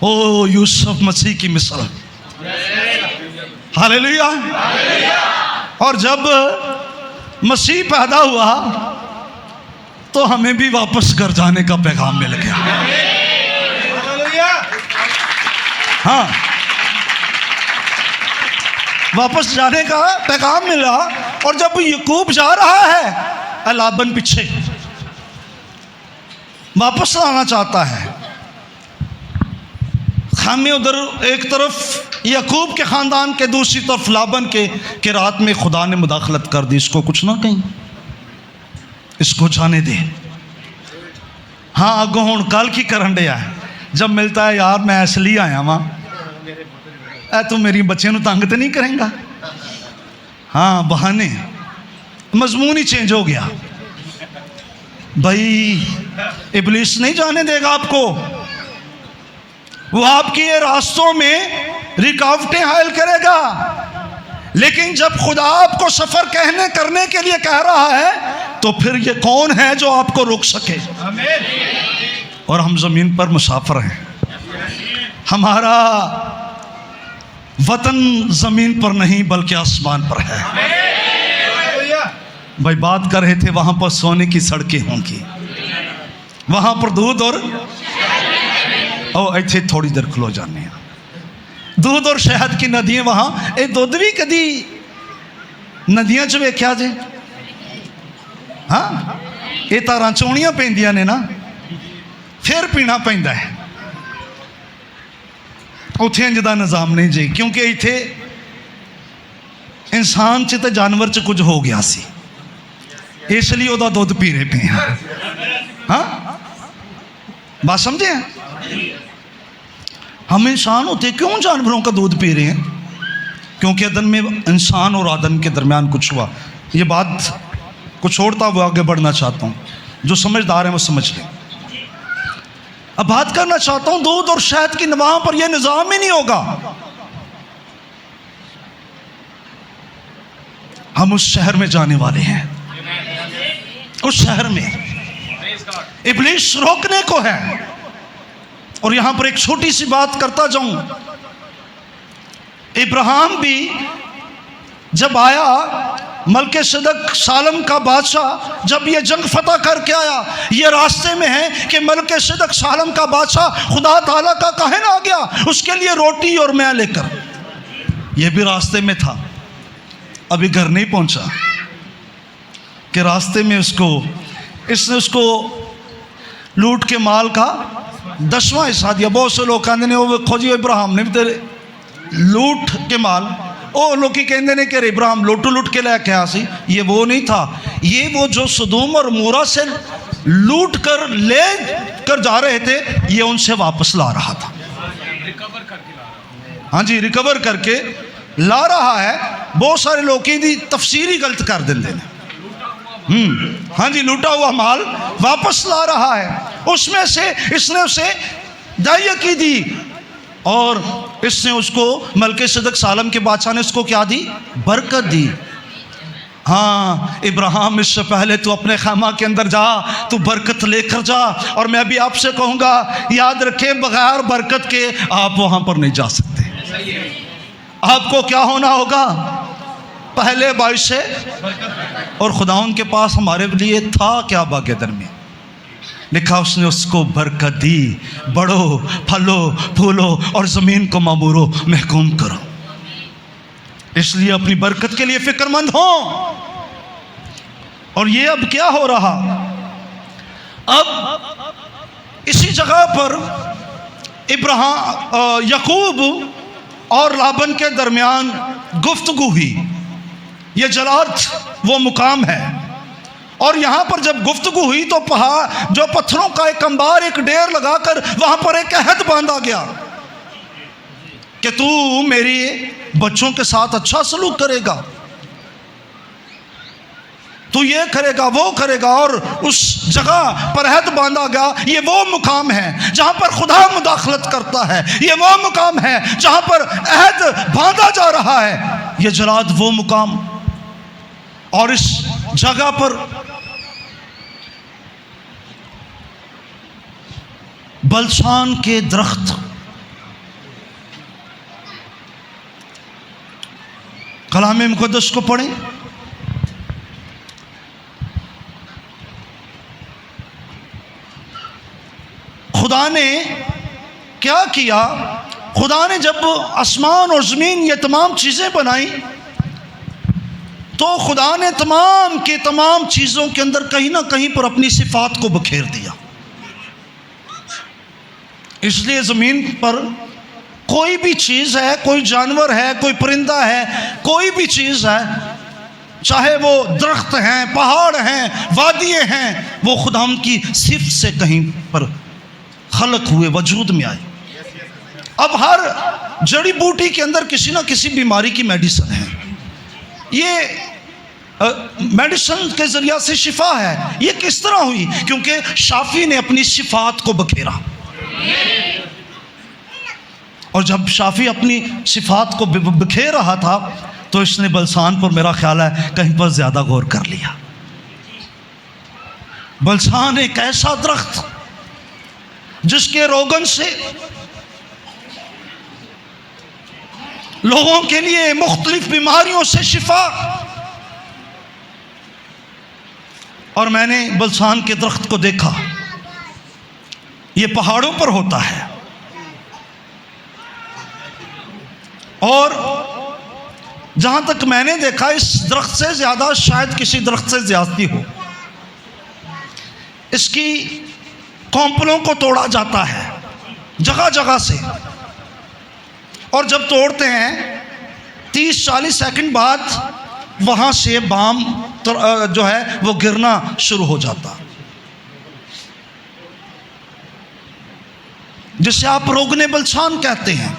S1: ओ यूसुफ मसीह की मिसाल। हालेलुया। और जब मसीह पैदा हुआ तो हमें भी वापस घर जाने का पैगाम मिल गया। हाँ, वापस जाने का पैगाम मिला। और जब याकूब जा रहा है, लाबन पीछे वापस आना चाहता है। हमें उधर एक तरफ याकूब के ख़ानदान के, दूसरी तरफ लाबन के रात में खुदा ने मुदाखलत कर दी। इसको कुछ ना कहीं, इसको जाने दे। हाँ, अगो हूँ कल की करन डे है। जब मिलता है, यार मैं इसलिए आया वहाँ, तू मेरी बच्चे नू तंग तो नहीं करेंगा? हाँ, बहाने, मजमून ही चेंज हो गया। भाई इब्लीस नहीं जाने देगा आपको। वो आपके ये रास्तों में रुकावटें हायल करेगा, लेकिन जब खुदा आपको सफर करने के लिए कह रहा है, तो फिर ये कौन है जो आपको रोक सके? और हम जमीन पर मुसाफिर हैं। हमारा वतन जमीन पर नहीं बल्कि आसमान पर है। भाई बात कर रहे थे, वहां पर सोने की सड़कें होंगी, वहां पर दूध और इतने थोड़ी देर खलो जाने, दूध और शहद की नदियां। वहां ये दुध भी कदी नदियां च वेख्या जे? हाँ, ये तारां चोणियां पैंदियां ने ना, फिर पीना पैंदा है। उत्थे इंज दा निज़ाम नहीं जी, क्योंकि इत्थे इंसान च ते जानवर च कुछ हो गया सी, इसलिए ओदा दुध पी रहे पे हैं। हाँ, बात समझे हैं? हम इंसान होते क्यों जानवरों का दूध पी रहे हैं? क्योंकि अदन में इंसान और आदम के दरमियान कुछ हुआ। ये बात को छोड़ता हुआ आगे बढ़ना चाहता हूँ, जो समझदार हैं वो समझ लें। अब बात करना चाहता हूँ, दूध और शहद की वहां पर यह निजाम ही नहीं होगा। हम उस शहर में जाने वाले हैं। उस शहर में इब्लीस रोकने को है। और यहां पर एक छोटी सी बात करता जाऊं, इब्राहिम भी जब आया, मलके-सदक सालम का बादशाह जब ये जंग फतह करके आया, ये रास्ते में है कि मलके-सदक सालम का बादशाह खुदा ताला का कहन आ गया उसके लिए रोटी और मैं लेकर। ये भी रास्ते में था, अभी घर नहीं पहुंचा कि रास्ते में इसने उसको लूट के माल का 10वां हिस्सा दिया। बहुत से लोग कहते हैं वो देखो जी इब्राहिम ने भी तेरे लूट के माल, ओ लोग कहते हैं कि इब्राहिम लुट के लेके आया सी। ये वो नहीं था, ये वो जो सदूम और मूरा से लूट कर ले कर जा रहे थे, ये उनसे वापस ला रहा था। हाँ जी, रिकवर करके ला रहा है। बहुत सारे लोग की तफसीर ही गलत कर देते हैं। हाँ जी, लूटा हुआ माल वापस ला रहा है। उसमें से इसने उसे दाइया की दी और इसने उसको मलकिसेदक सालम के बादशाह ने उसको क्या दी? बरकत दी। हाँ इब्राहिम, इससे पहले तू अपने खैमा के अंदर जा, तू बरकत लेकर जा। और मैं भी आपसे कहूँगा, याद रखें, बगैर बरकत के आप वहाँ पर नहीं जा सकते। आपको क्या होना होगा? पहले बारिश से। और खुदाउन के पास हमारे लिए था क्या? बागेदर में लिखा, उसने उसको बरकत दी, बढ़ो, फलो, फूलो और ज़मीन को मामूरो, महकूम करो। इसलिए अपनी बरकत के लिए फिक्रमंद हो। और ये अब क्या हो रहा? अब इसी जगह पर याकूब और लाबन के दरमियान गुफ्तगू हुई। ये जलात वो मुकाम है। और यहाँ पर जब गुफ्तगू हुई तो पहाड़, जो पत्थरों का एक अंबार, एक डेर लगाकर वहाँ पर एक अहद बांधा गया कि तू मेरी बच्चों के साथ अच्छा सलूक करेगा, तू ये करेगा, वो करेगा। और उस जगह पर अहद बांधा गया। ये वो मुकाम है जहाँ पर खुदा मुदाखलत करता है। ये वो मुकाम है जहाँ पर अहद बांधा जा रहा है। ये जलाद वो मुकाम। और इस जगह पर बलसान के दरख्त, कलाम मुक़द्दस को पढ़ें, खुदा ने क्या किया? खुदा ने जब आसमान और ज़मीन ये तमाम चीज़ें बनाई तो खुदा ने तमाम के तमाम चीज़ों के अंदर कहीं ना कहीं पर अपनी सिफात को बखेर दिया। इसलिए ज़मीन पर कोई भी चीज़ है, कोई जानवर है, कोई परिंदा है, कोई भी चीज़ है, चाहे वो दरख्त हैं, पहाड़ हैं, वादियाँ हैं, वो खुदा की सिफ्त से कहीं पर खलक हुए, वजूद में आए। अब हर जड़ी बूटी के अंदर किसी ना किसी बीमारी की मेडिसिन है। ये मेडिसिन के ज़रिया से शिफा है। ये किस तरह हुई? क्योंकि शाफी ने अपनी सिफात को बखेरा। और जब शाफी अपनी सिफात को बखेर रहा था तो इसने बलसान पर, मेरा ख्याल है, कहीं पर ज़्यादा गौर कर लिया। बलसान एक ऐसा दरख्त जिसके रोगन से लोगों के लिए मुख्तलिफ बीमारियों से शिफा। और मैंने बलसान के दरख्त को देखा। ये पहाड़ों पर होता है और जहां तक मैंने देखा, इस दरख्त से ज़्यादा शायद किसी दरख्त से ज्यादती हो। इसकी कॉम्पलों को तोड़ा जाता है जगह जगह से। और जब तोड़ते हैं 30-40 सेकंड बाद वहाँ से बाम जो है वो गिरना शुरू हो जाता, जिसे आप रोगने बलसान कहते हैं।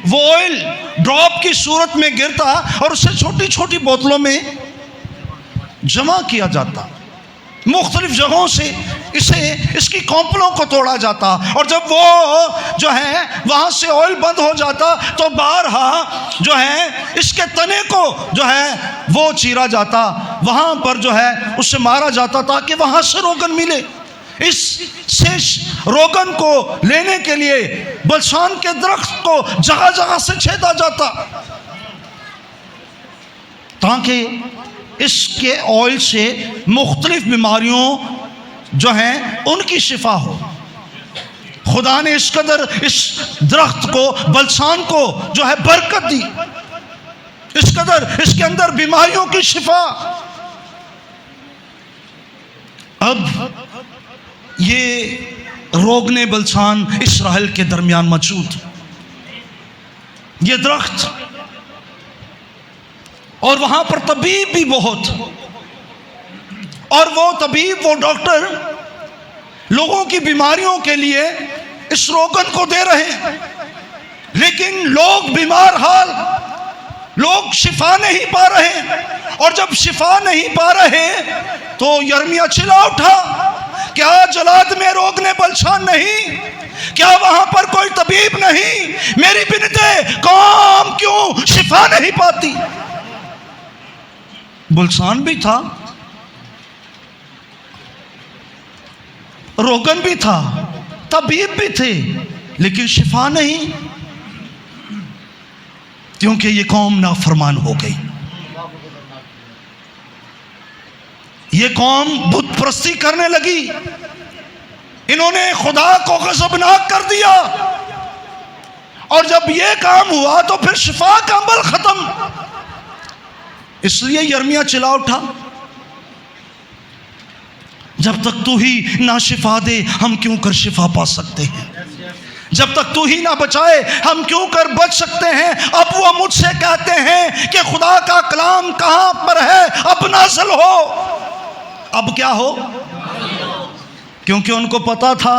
S1: वो ऑयल ड्रॉप की सूरत में गिरता और उसे छोटी छोटी बोतलों में जमा किया जाता। मुख्तलिफ जगहों से इसकी कॉम्पलों को तोड़ा जाता। और जब वो जो है वहाँ से ऑयल बंद हो जाता तो बारहा जो है इसके तने को जो है वो चीरा जाता, वहाँ पर जो है उसे मारा जाता ताकि वहाँ से रोगन मिले। इस शेष रोगन को लेने के लिए बलसान के दरख्त को जगह जगह से छेदा जाता ताकि इसके ऑयल से मुख्तलिफ बीमारियों जो हैं उनकी शिफा हो। खुदा ने इस कदर इस दरख्त को, बलसान को जो है बरकत दी, इस कदर इसके अंदर बीमारियों की शिफा। अब ये रोगने बलसान इसराइल के दरमियान मौजूद ये दरख्त, और वहां पर तबीब भी बहुत, और वो तबीब, वो डॉक्टर लोगों की बीमारियों के लिए इस रोगन को दे रहे हैं, लेकिन लोग बीमार हाल, लोग शिफा नहीं पा रहे। और जब शिफा नहीं पा रहे तो यिर्मयाह चिल्ला उठा क्या जलाद में रोकने बलशान नहीं? क्या वहां पर कोई तबीब नहीं? मेरी बिनते कौम क्यों शिफा नहीं पाती? बुलसान भी था, रोगन भी था, तबीब भी थे, लेकिन शिफा नहीं, क्योंकि ये कौम नाफरमान हो गई। ये कौम बुत परस्ती करने लगी, इन्होंने खुदा को गज़बनाक कर दिया, और जब ये काम हुआ तो फिर शिफा का अमल खत्म। इसलिए यिर्मयाह चिल्ला उठा, जब तक तू ही ना शिफा दे हम क्यों कर शिफा पा सकते हैं? जब तक तू ही ना बचाए हम क्यों कर बच सकते हैं? अब वो मुझसे कहते हैं कि खुदा का कलाम कहां पर है, अब नाज़िल हो। अब क्या हो? क्योंकि उनको पता था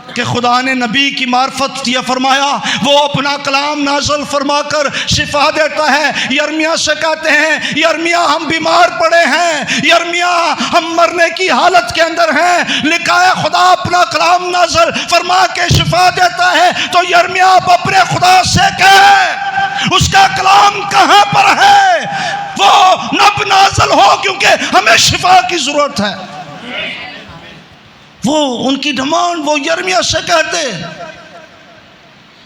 S1: कि खुदा ने नबी की मार्फत यह फरमाया, वो अपना कलाम नाज़िल फरमाकर शिफा देता है। यिर्मयाह से कहते हैं, यिर्मयाह हम बीमार पड़े हैं, यिर्मयाह हम मरने की हालत के अंदर हैं। लिखा है खुदा अपना कलाम नाज़िल फरमा के शिफा देता है। तो यिर्मयाह अब अपने खुदा से कहे उसका कलाम कहां पर है, वो नब नाज़िल हो, क्योंकि हमें शिफा की जरूरत है। वो उनकी डिमांड वो यिर्मयाह से कहते।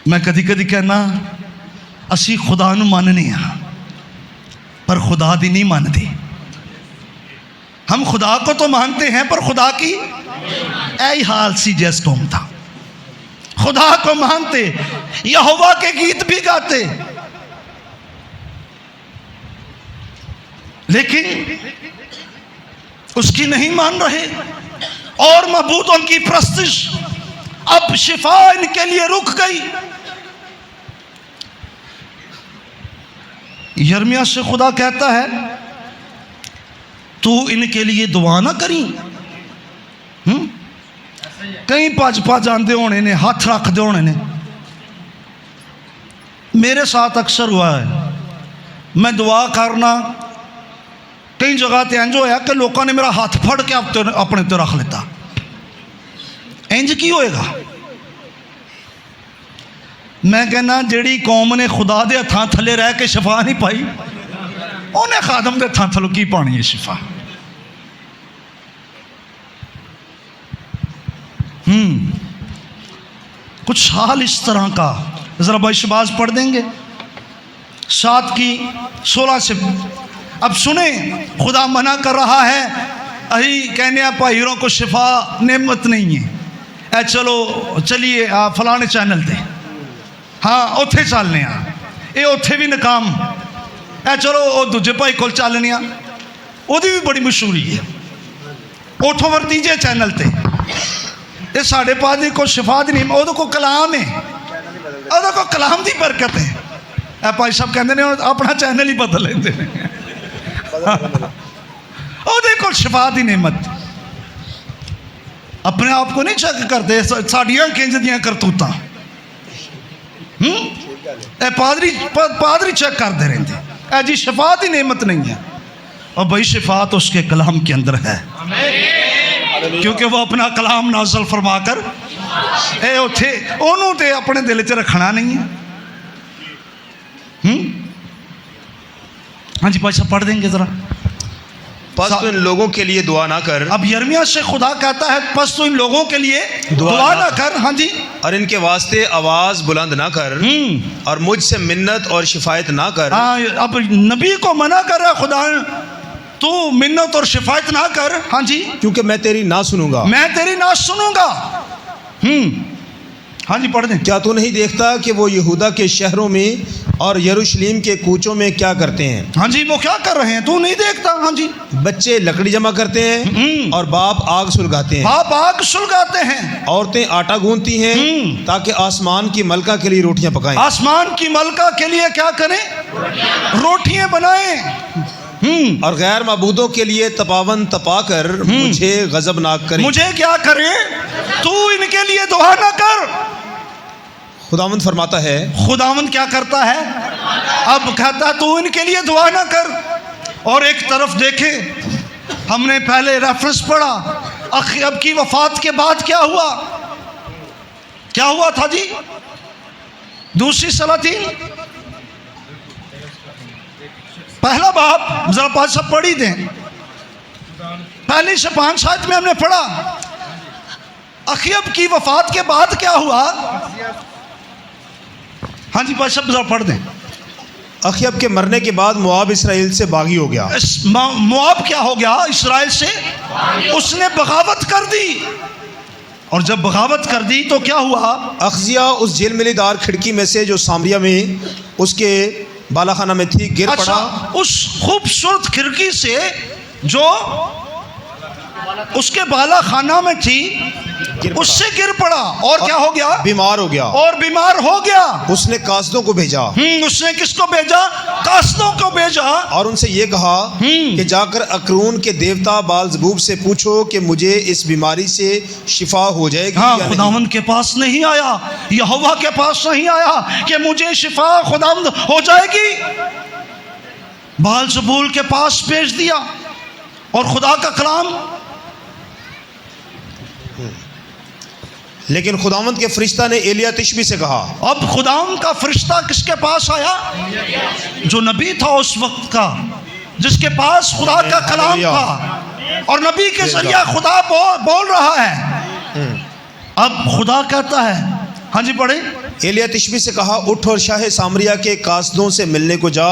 S1: मैं कदी कदी कहना असी खुदा नूं मानने आ, पर खुदा दी नहीं मानते। हम खुदा को तो मानते हैं पर खुदा की ऐ हाल सी जिस कौम था। खुदा को मानते, यहोवा के गीत भी गाते, लेकिन उसकी नहीं मान रहे और मबूदों की प्रस्तिश। अब शिफा इनके लिए रुक गई। यिर्मयाह से खुदा कहता है, तू इनके लिए दुआ ना करी। कई भाजपा जानते होने ने, हाथ रखते होने ने। मेरे साथ अक्सर हुआ है, मैं दुआ करना कई जगह ते इंज होया कि लोगों ने मेरा हाथ फड़ के अपने ते रख लेता। इंज की होएगा? मैं कहना जिहड़ी कौम ने खुदा दे हत्थां थले रह के शिफा नहीं पाई, उन्हें खादम दे हत्थां थलों की पानी है शिफा? कुछ हाल इस तरह का, जरा बशबाज पढ़ देंगे 7 की 16 से। अब सुने, खुदा मना कर रहा है, अही कहने भाईरों को शिफा नेमत नहीं है। ए चलो चलिए फलाने चैनल ते, हाँ उत्थे चलने आ, ये उत्थे भी नाकाम। ए चलो वो दूजे भाई को चलने आ, ओदी भी बड़ी मशहूरी है, उठो फिर तीजे चैनल ते। ये साढ़े पादरी को शिफा दी नहीं, वो को कलाम है, वो को कलाम की बरकत है। ए भाई साहब कहते हैं अपना चैनल ही बदल लेंगे, को शिफा दी नेमत। अपने आप को नहीं चेक करते, साड़ियां किंज दियां करतूतां। पादरी चेक करते रहते, ऐ जी शिफा दी नेमत नहीं है। और भाई शिफा तो उसके कलाम के अंदर है, क्योंकि वो अपना कलाम नाज़िल फरमा कर उथे ओनू ते अपने दिल च रखना नहीं है। हाँ जी भाई साहब पढ़ देंगे जरा।
S2: बस तो इन लोगों के लिए दुआ ना कर।
S1: अब यिर्मयाह से खुदा कहता है, बस तो इन लोगों के लिए दुआ ना कर। हाँ जी,
S2: और इनके वास्ते आवाज बुलंद ना कर, और मुझसे मिन्नत और शिफायत ना कर।
S1: हाँ, अब नबी को मना कर रहा खुदा, तू मिन्नत और शिफायत ना कर। हाँ जी,
S2: क्योंकि मैं तेरी ना सुनूंगा,
S1: मैं तेरी ना सुनूंगा। हाँ जी पढ़ दें।
S2: क्या तू नहीं देखता कि वो यहूदा के शहरों में और यरूशलेम के कूचों में क्या करते हैं?
S1: हाँ जी, वो क्या कर रहे हैं, तू नहीं देखता? हाँ जी,
S2: बच्चे लकड़ी जमा करते हैं और बाप आग सुलगाते हैं।
S1: बाप आग सुलगाते हैं,
S2: औरतें आटा गूंथती हैं ताकि आसमान की मलका के लिए रोटियां पकाएं।
S1: आसमान की मलका के लिए क्या करें? रोटियां बनाएं।
S2: और गैर मबूदों के लिए तपावन तपाकर मुझे गजबनाक करें।
S1: मुझे क्या करे? तू इनके लिए दुआ ना कर।
S2: खुदावंद फरमाता है,
S1: खुदावंद क्या करता है? अब कहता तू इनके लिए दुआ ना कर। और एक तरफ देखे, हमने पहले रेफरेंस पढ़ा, अखयब की वफात के बाद क्या हुआ? क्या हुआ था जी? दूसरी सलातीन पहला बाब जरा पाँच सब पढ़ी दें, पहली से 5 आयत में हमने पढ़ा। अखयब की वफात के बाद क्या हुआ? हाँ जी पाँच सब जरा पढ़ दें।
S2: अखयब के मरने के बाद मुआब इसराइल से बागी हो गया।
S1: मुआब क्या हो गया? इसराइल से उसने बगावत कर दी, और जब बगावत कर दी तो क्या हुआ?
S2: अखजिया उस झिलमिलीदार खिड़की में से जो सामरिया में उसके बालाखाना में थी गिर
S1: अच्छा,
S2: पड़ा।
S1: उस खूबसूरत खिड़की से जो उसके बालाखाना में थी उससे गिर पड़ा, और क्या हो गया?
S2: बीमार हो गया।
S1: और बीमार हो गया।
S2: उसने कासदों को भेजा।
S1: उसने किसको भेजा? कासदों को भेजा,
S2: और उनसे ये कहा कि जाकर अकरून के देवता बाल-ज़बूब से पूछो कि मुझे इस बीमारी से शिफा हो जाएगी।
S1: हाँ,
S2: या
S1: खुदावंद के पास नहीं आया, यहोवा के पास नहीं आया कि मुझे शिफा खुदावंद हो जाएगी। बाल-ज़बूल के पास भेज दिया, और खुदा का कलाम।
S2: लेकिन खुदावंद के फरिश्ता ने एलिया तिशबी से कहा।
S1: अब खुदावंद का फरिश्ता किसके पास आया? जो नबी था उस वक्त का, जिसके पास खुदा का कलाम था, और नबी के जरिए खुदा बोल रहा है। अब खुदा कहता है, हाँ जी पढ़े।
S2: एलिया तिशबी से कहा, उठ और शाह सामरिया के कासदों से मिलने को जा।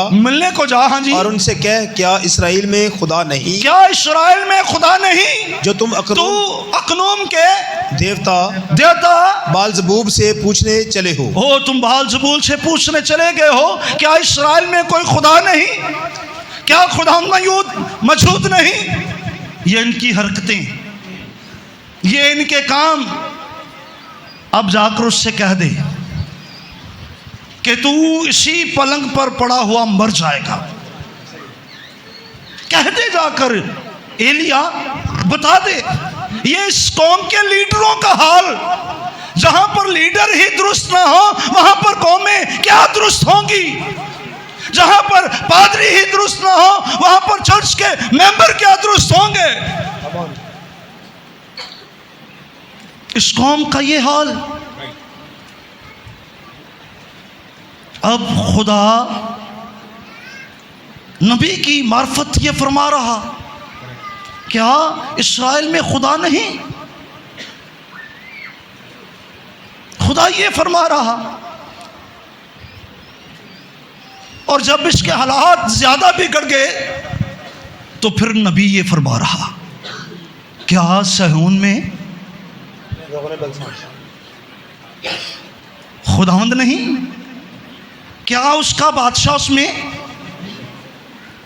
S1: हाँ जी।
S2: और उनसे कह, क्या इसराइल में खुदा नहीं?
S1: क्या इसराइल में खुदा नहीं?
S2: जो तुम
S1: अकनूम के देवता
S2: बाल-ज़बूब से पूछने चले हो।
S1: तुम बाल-ज़बूल से पूछने चले गए हो, क्या इसराइल में कोई खुदा नहीं? क्या खुदा मौजूद नहीं? ये इनकी हरकतें, ये इनके काम। अब जाकर उससे कह दे कि तू इसी पलंग पर पड़ा हुआ मर जाएगा। कह दे जाकर, एलिया बता दे। ये इस कौम के लीडरों का हाल, जहां पर लीडर ही दुरुस्त ना हो वहां पर कौमें क्या दुरुस्त होंगी? जहां पर पादरी ही दुरुस्त ना हो वहां पर चर्च के मेंबर क्या दुरुस्त होंगे? इस कौम का ये हाल। अब खुदा नबी की मार्फत ये फरमा रहा, क्या इस्राएल में खुदा नहीं? खुदा ये फरमा रहा। और जब इसके हालात ज्यादा बिगड़ गए तो फिर नबी ये फरमा रहा, क्या सहून में खुदावंद नहीं? क्या उसका बादशाह उसमें?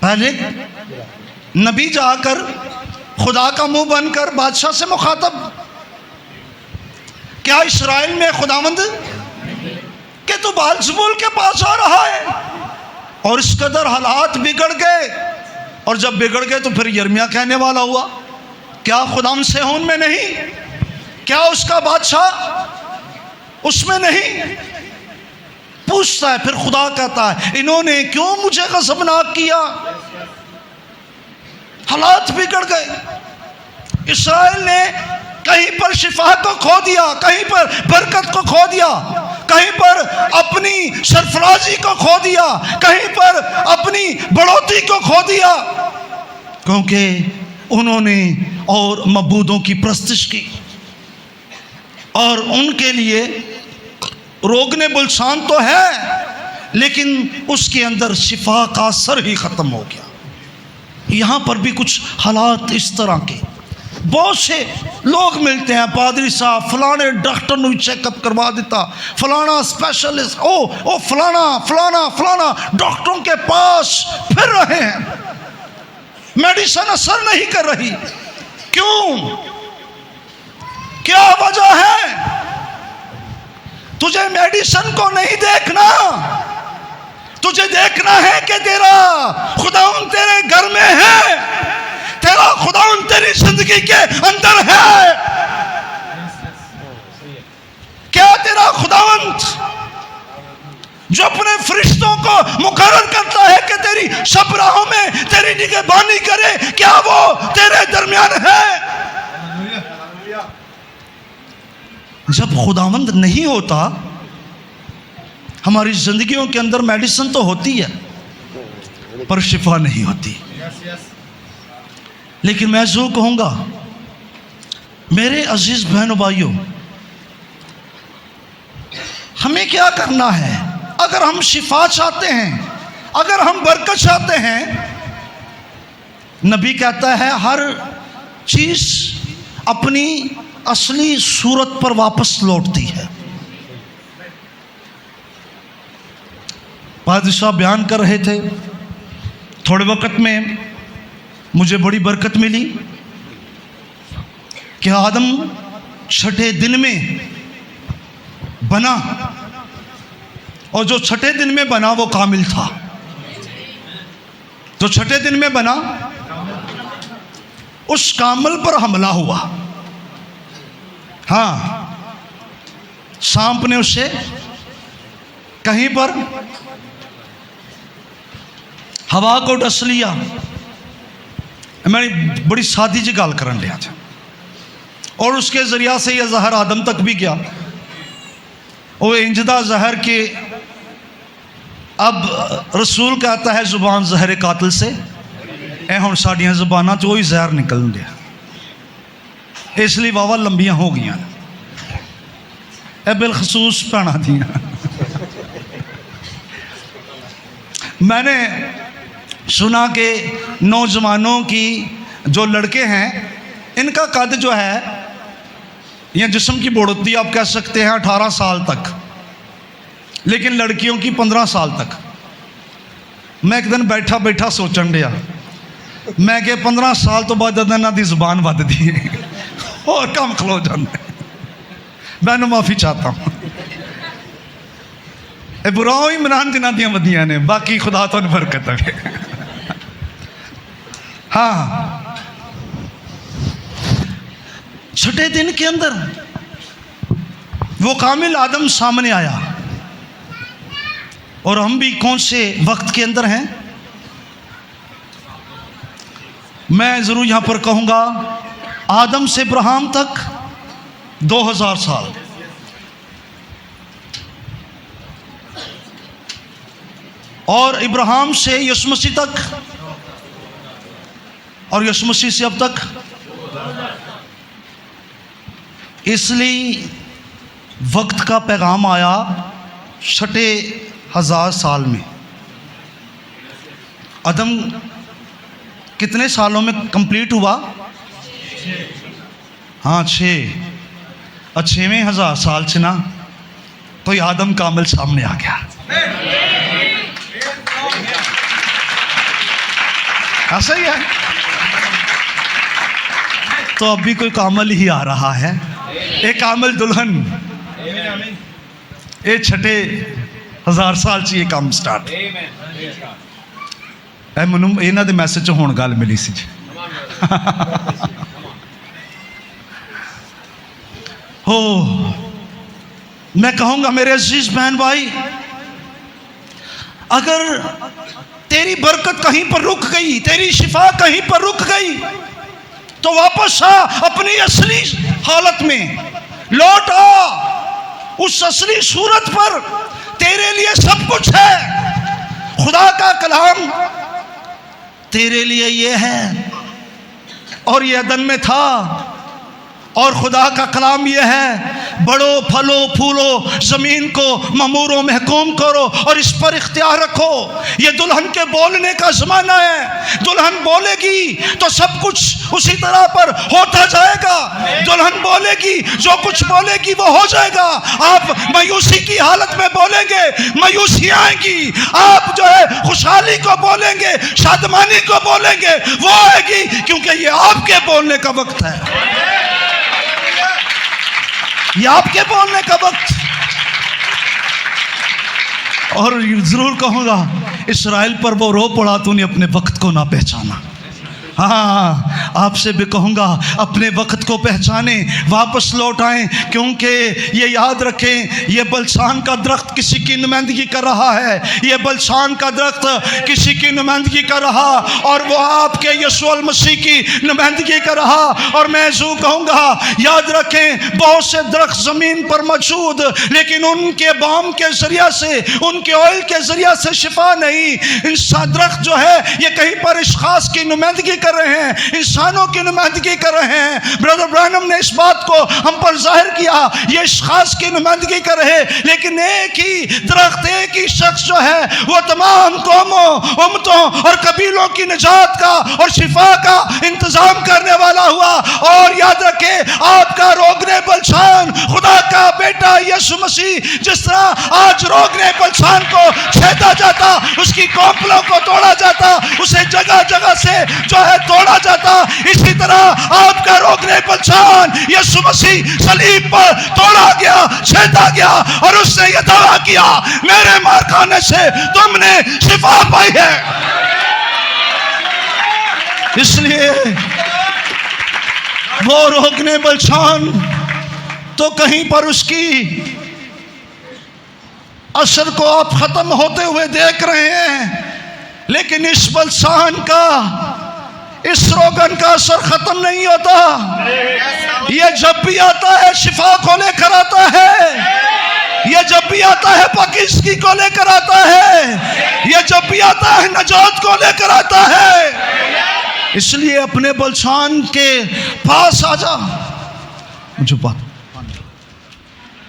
S1: पहले नबी जाकर खुदा का मुंह बनकर बादशाह से मुखातब, क्या इस्राएल में खुदावंद के तू बाल-ज़बूल के पास आ रहा है? और इस कदर हालात बिगड़ गए, और जब बिगड़ गए तो फिर यिर्मयाह कहने वाला हुआ, क्या खुदावंद सेहोन में नहीं? क्या उसका बादशाह उसमें नहीं? पूछता है। फिर खुदा कहता है, इन्होंने क्यों मुझे गज़बनाक किया? हालात बिगड़ गए। इस्राएल ने कहीं पर शिफा को खो दिया, कहीं पर बरकत को खो दिया, कहीं पर अपनी सरफराजी को खो दिया, कहीं पर अपनी बढ़ोतरी को खो दिया, क्योंकि उन्होंने और मबूदों की प्रस्तिश की, और उनके लिए रोगने बुलसान तो है लेकिन उसके अंदर शिफा का असर ही ख़त्म हो गया। यहाँ पर भी कुछ हालात इस तरह के, बहुत से लोग मिलते हैं, पादरी साहब फलाने डॉक्टर ने चेकअप करवा देता, फलाना स्पेशलिस्ट, ओ फलाना फलाना फलाना डॉक्टरों के पास फिर रहे हैं, मेडिसिन असर नहीं कर रही। क्यों? क्या वजह है? तुझे मेडिसिन को नहीं देखना, तुझे देखना है कि तेरा खुदावंद तेरे घर में है, तेरा खुदावंद तेरी जिंदगी के अंदर है। क्या तेरा खुदावंद जो अपने फरिश्तों को मुकर्रर करता है कि तेरी सब राहों में तेरी निगहबानी करे, क्या वो तेरे दरमियान है? जब खुदावंद नहीं होता, हमारी जिंदगियों के अंदर मेडिसिन तो होती है पर शिफा नहीं होती। लेकिन मैं जो कहूँगा मेरे अजीज बहनों भाइयों, हमें क्या करना है? अगर हम शिफा चाहते हैं, अगर हम बरकत चाहते हैं, नबी कहता है हर चीज अपनी असली सूरत पर वापस लौटती है। बादशाह बयान कर रहे थे, थोड़े वक्त में मुझे बड़ी बरकत मिली कि आदम छठे दिन में बना, और जो छठे दिन में बना वो कामिल था। जो छठे दिन में बना उस कामिल पर हमला हुआ। हाँ, सांप ने उससे कहीं पर हवा को डस लिया। मैंने बड़ी सादी जी गाल करन लिया था, और उसके जरिया से यह जहर आदम तक भी गया। वो इंजदा जहर के, अब रसूल कहता है जुबान जहर कातिल से, ए हुण साड़ियां जुबाना चो ही जहर निकलन दिया, इसलिए वावा लंबियां हो गई। ए बिलखसूस भैना दियां। मैंने सुना कि नौजवानों की जो लड़के हैं, इनका कद जो है, या जिस्म की बढ़ोतरी आप कह सकते हैं 18 साल तक, लेकिन लड़कियों की 15 साल तक। मैं एक दिन बैठा बैठा सोचन दिया, मैं कि 15 साल तो बाद इन्हां दी जुबान वधदी है और कम खलो जाता। मैं माफ़ी चाहता हूँ, ये बुरा इमरान जिन्हां दियां वधियां ने, बाकी खुदा तो बरकत है। हाँ, छठे दिन के अंदर वो कामिल आदम सामने आया। और हम भी कौन से वक्त के अंदर हैं? मैं जरूर यहां पर कहूंगा, आदम से इब्राहिम तक 2000 साल, और इब्राहिम से यीशु मसीह तक, और यीशु मसीह से अब तक। इसलिए वक्त का पैगाम आया छठे 1000 साल में। आदम कितने सालों में कंप्लीट हुआ? हाँ, 6। और 6वें 1000 साल से ना कोई आदम कामिल सामने आ गया। ऐसा ही है, तो अभी कोई कामिल ही आ रहा है, एक कामिल दुल्हन। ये छठे 1000 साल से ये काम स्टार्ट। मैनू इन्हां दे मैसेज होण गल मिली सी। हो, मैं कहूँगा मेरे अजीज बहन भाई, अगर तेरी बरकत कहीं पर रुक गई, तेरी शिफा कहीं पर रुक गई, तो वापस आ अपनी असली हालत में, लौट आ उस असली सूरत पर। तेरे लिए सब कुछ है। खुदा का कलाम तेरे लिए ये है, और ये अदन में था, और खुदा का कलाम ये है, बढ़ो, फलो, फूलो, ज़मीन को ममूरो महकूम करो और इस पर इख्तियार रखो। ये दुल्हन के बोलने का ज़माना है। दुल्हन बोलेगी तो सब कुछ उसी तरह पर होता जाएगा। दुल्हन बोलेगी, जो कुछ बोलेगी वो हो जाएगा। आप मायूसी की हालत में बोलेंगे, मायूसी आएगी। आप जो है खुशहाली को बोलेंगे, शादमानी को बोलेंगे, वो आएगी, क्योंकि ये आपके बोलने का वक्त है। ये आपके बोलने का वक्त। और जरूर कहूंगा, इस्राइल पर वो रो पड़ा, तूने अपने वक्त को ना पहचाना। हाँ, आपसे भी कहूँगा अपने वक्त को पहचाने, वापस लौट आएँ, क्योंकि ये याद रखें, ये बलसान का दरख्त किसी की नुमाइंदगी कर रहा है, ये बलसान का दरख्त किसी की नुमाइंदगी कर रहा, और वो आपके यीशु मसीह की नुमाइंदगी कर रहा। और मैं ज़ू कहूँगा, याद रखें, बहुत से दरख्त ज़मीन पर मौजूद, लेकिन उनके बाम के ज़रिया से, उनके ऑयल के ज़रिया से शिफा नहीं। इंसान दरख्त जो है ये कहीं पर अशख़ास की नुमाइंदगी कर रहे हैं, इंसानों की नुमाइंदगी कर रहे हैं। ब्रदर ब्रैनम ने इस बात को हम पर जाहिर किया, ये अशख़ास की नुमाइंदगी कर रहे, लेकिन एक ही दरख्त, एक ही शख्स जो है वो तमाम कौमों, उम्मतों और कबीलों की निजात का और शिफा का इंतज़ाम करने वाला हुआ। और याद रखें, आपका रोगने बलशान खुदा का बेटा यीशु मसीह जिस तरह आज रोगने बलशान को छेदा जाता, उसकी कौपलों को तोड़ा जाता, उसे जगह जगह से जो है तोड़ा जाता, इसी तरह आपका रोगने बलशान यीशु मसीह सलीब पर तोड़ा गया, छेदा गया, और उसने यह दावा किया, मेरे मार खाने से तुमने शिफा पाई है। इसलिए वो रोगने बलशान तो कहीं पर उसकी असर को आप खत्म होते हुए देख रहे हैं, लेकिन इस बलसान का, इस रोगन का असर खत्म नहीं होता। ये जब भी आता है शिफा को लेकर आता है, ये जब भी आता है पाकिस्तानी को लेकर आता है, ये जब भी आता है नजात को लेकर आता है। इसलिए अपने बलसान के पास आ जा, मुझे बात,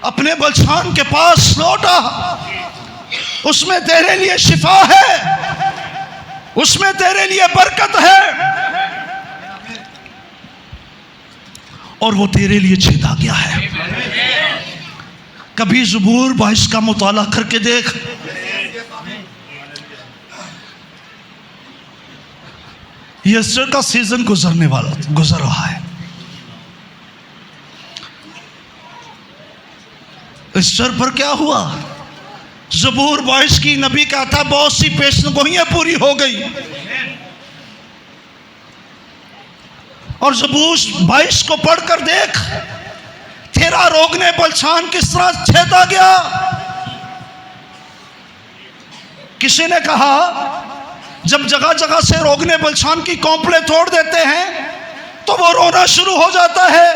S1: अपने बलसान के पास लौटा, उसमें तेरे लिए शिफा है, उसमें तेरे लिए बरकत है, और वो तेरे लिए छेदा गया है। कभी ज़बूर 22 का मुताला करके देख, ईस्टर का सीजन गुजर रहा है। ईस्टर पर क्या हुआ? ज़बूर 22 की नबी का था, बहुत सी पेशगोइयां पूरी हो गई, और ज़बूर 22 को पढ़कर देख, तेरा रोगने बलशान किस तरह छेदा गया। किसी ने कहा, जब जगह जगह से रोगने बलशान की कौंपले तोड़ देते हैं तो वो रोना शुरू हो जाता है।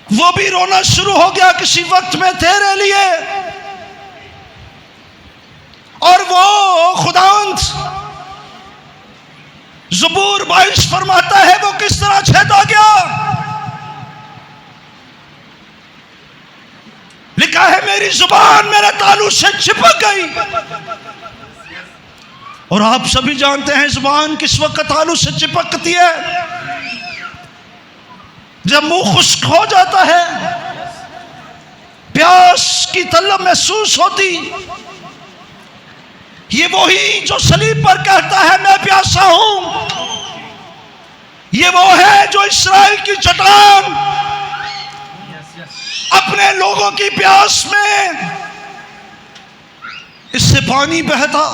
S1: वो भी रोना शुरू हो गया किसी वक्त में तेरे लिए, और वो खुदावंद ज़बूर 22 फरमाता है वो किस तरह छेदा गया। लिखा है, मेरी जुबान मेरे तालू से चिपक गई, और आप सभी जानते हैं जुबान किस वक्त तालू से चिपकती है, जब मुंह खुश्क हो जाता है, प्यास की तलब महसूस होती। ये वही जो सलीब पर कहता है मैं प्यासा हूं, ये वो है जो इस्राएल की चट्टान अपने लोगों की प्यास में, इससे पानी बहता,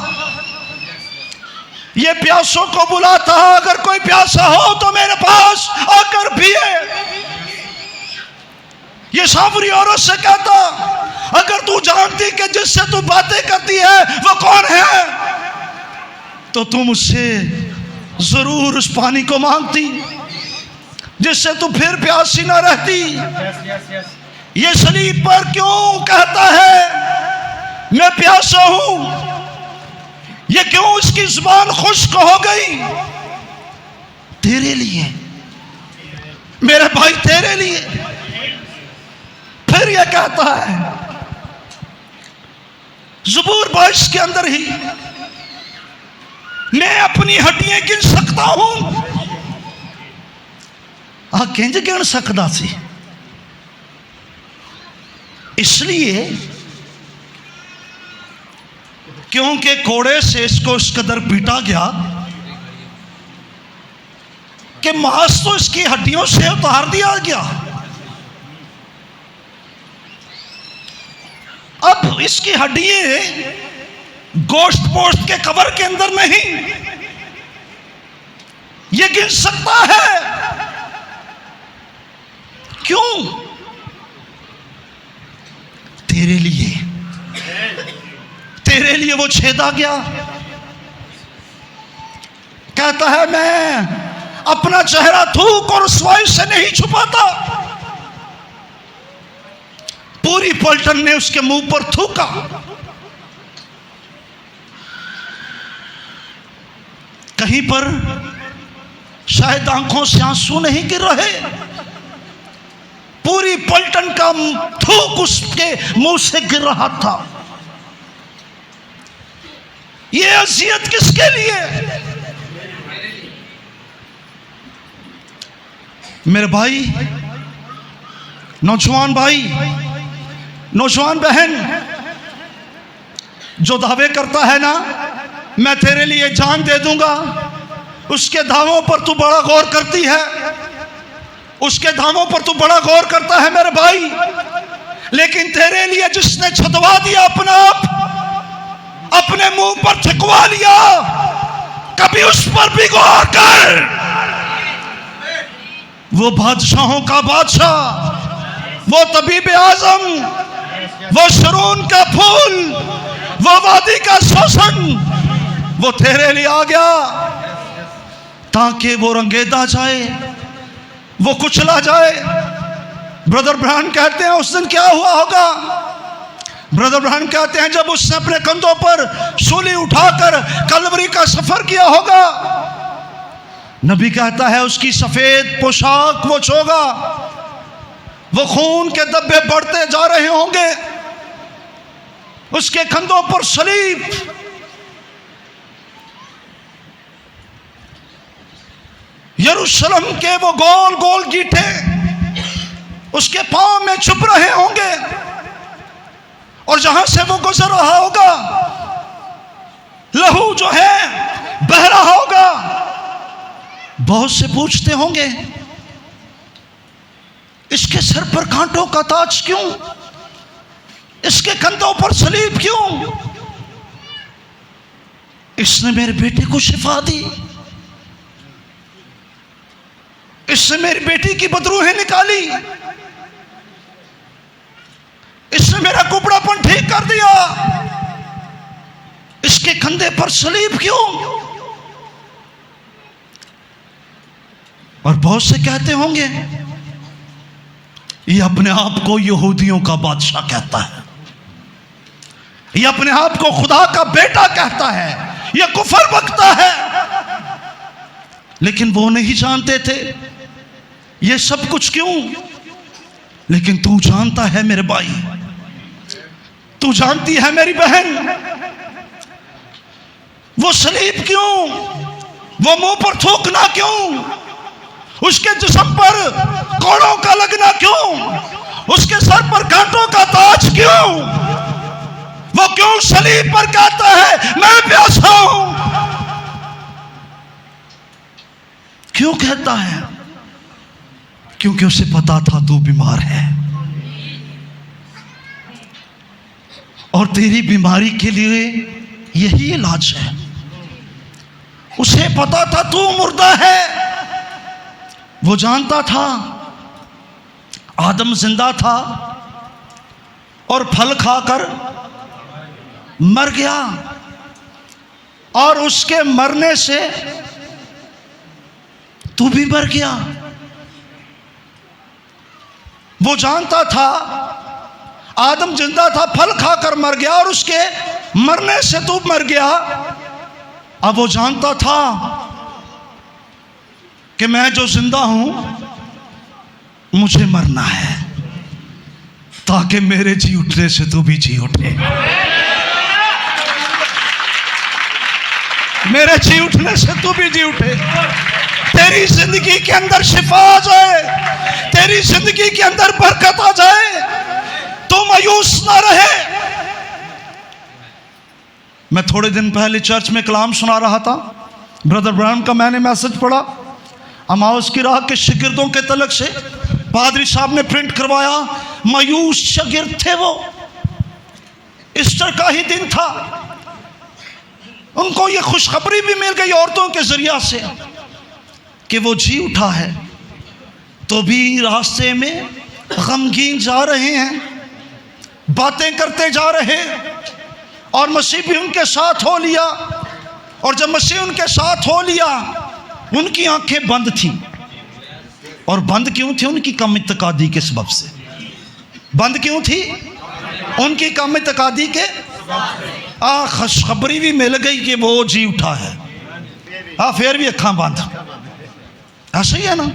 S1: ये प्यासों को बुलाता, अगर कोई प्यासा हो तो मेरे पास आकर पिए। ये सावरी औरत से कहता, अगर तू जानती कि जिससे तू बातें करती है वो कौन है, तो तुम उससे जरूर उस पानी को मांगती जिससे तू फिर प्यासी ना रहती। ये सलीब पर क्यों कहता है मैं प्यासा हूं, ये क्यों इसकी जुबान खुश्क हो गई? तेरे लिए मेरे भाई, तेरे लिए। फिर यह कहता है ज़बूर 22 के अंदर ही, मैं अपनी हड्डियां गिन सकता हूं। किंज गिन सकता सी, इसलिए क्योंकि कोड़े से इसको इस कदर पीटा गया कि मांस तो इसकी हड्डियों से उतार दिया गया। अब इसकी हड्डियां गोश्त पोश्त के कवर के अंदर नहीं, ये गिन सकता है। क्यों? तेरे लिए, तेरे लिए वो छेदा गया। कहता है मैं अपना चेहरा थूक और रुसवाई से नहीं छुपाता। पूरी पलटन ने उसके मुंह पर थूका। कहीं पर शायद आंखों से आंसू नहीं गिर रहे, पूरी पलटन का थूक उसके मुंह से गिर रहा था। ये अजियत किसके लिए? मेरे भाई, नौजवान भाई, नौजवान बहन, जो दावे करता है ना मैं तेरे लिए जान दे दूंगा, उसके दावों पर तू बड़ा गौर करती है, उसके दावों पर तू बड़ा गौर करता है मेरे भाई। लेकिन तेरे लिए जिसने छुटवा दिया अपना आप, अपने मुंह पर थकवा लिया, कभी उस पर भी गौर कर। वो बादशाहों का बादशाह, वो तबीब आजम, वो शरून का फूल, वो वादी का शोषण, वो तेरे लिए आ गया ताकि वो रंगेदा जाए, वो कुचला जाए। ब्रदर ब्रायन कहते हैं उस दिन क्या हुआ होगा? ब्रदर ब्रायन कहते हैं जब उसने अपने कंधों पर सूली उठाकर कलवरी का सफर किया होगा, नबी कहता है उसकी सफेद पोशाक वो होगा, वो खून के धब्बे बढ़ते जा रहे होंगे, उसके कंधों पर सलीब, यरूशलेम के वो गोल गोल गीठे उसके पांव में छुप रहे होंगे, और जहां से वो गुजर रहा होगा लहू जो है बह रहा होगा। बहुत से पूछते होंगे इसके सर पर कांटों का ताज क्यों, इसके कंधों पर सलीब क्यों? इसने मेरे बेटे को शिफा दी, इसने मेरी बेटी की बदरूहें निकाली, इसने मेरा कुबड़ापन ठीक कर दिया, इसके कंधे पर सलीब क्यों? और बहुत से कहते होंगे ये अपने आप को यहूदियों का बादशाह कहता है, ये अपने आप को खुदा का बेटा कहता है, ये कुफर बकता है। लेकिन वो नहीं जानते थे ये सब कुछ क्यों। लेकिन तू जानता है मेरे भाई, तू जानती है मेरी बहन, वो सलीब क्यों, वो मुंह पर थूकना क्यों, उसके जिस्म पर कोड़ों का लगना क्यों, उसके सर पर कांटों का ताज क्यों, वो क्यों सलीब पर कहता है मैं प्यासा हूं? क्यों कहता है? क्योंकि उसे पता था तू बीमार है, और तेरी बीमारी के लिए यही इलाज है। उसे पता था तू मुर्दा है, वो जानता था आदम जिंदा था और फल खाकर मर गया, और उसके मरने से तू भी मर गया। वो जानता था आदम जिंदा था, फल खाकर मर गया, और उसके मरने से तू मर गया। अब वो जानता था कि मैं जो जिंदा हूं मुझे मरना है, ताकि मेरे जी उठने से तू भी जी उठे, मेरे जी उठने से तू भी जी उठे, तेरी जिंदगी के अंदर शिफा आ जाए, तेरी जिंदगी के अंदर बरकत आ जाए, तू मायूस ना रहे। मैं थोड़े दिन पहले चर्च में कलाम सुना रहा था, ब्रदर ब्रायन का मैंने मैसेज पढ़ा, अमावस की रात के शागिर्दों के तलक से पादरी साहब ने प्रिंट करवाया। मायूस शागिर्द थे वो, ईस्टर का ही दिन था, उनको ये खुशखबरी भी मिल गई औरतों के जरिया से कि वो जी उठा है, तो भी रास्ते में गमगीन जा रहे हैं, बातें करते जा रहे हैं। और मसीह भी उनके साथ हो लिया। और जब मसीह उनके साथ हो लिया, उनकी आंखें बंद थी। और बंद क्यों थी? उनकी कम इत्तेकादी के सबब से। बंद क्यों थी? उनकी कम इत्तेकादी के खुशखबरी भी मिल गई कि वो जी उठा है। हाँ, फिर भी अखां बंद। ऐसा ही है ना।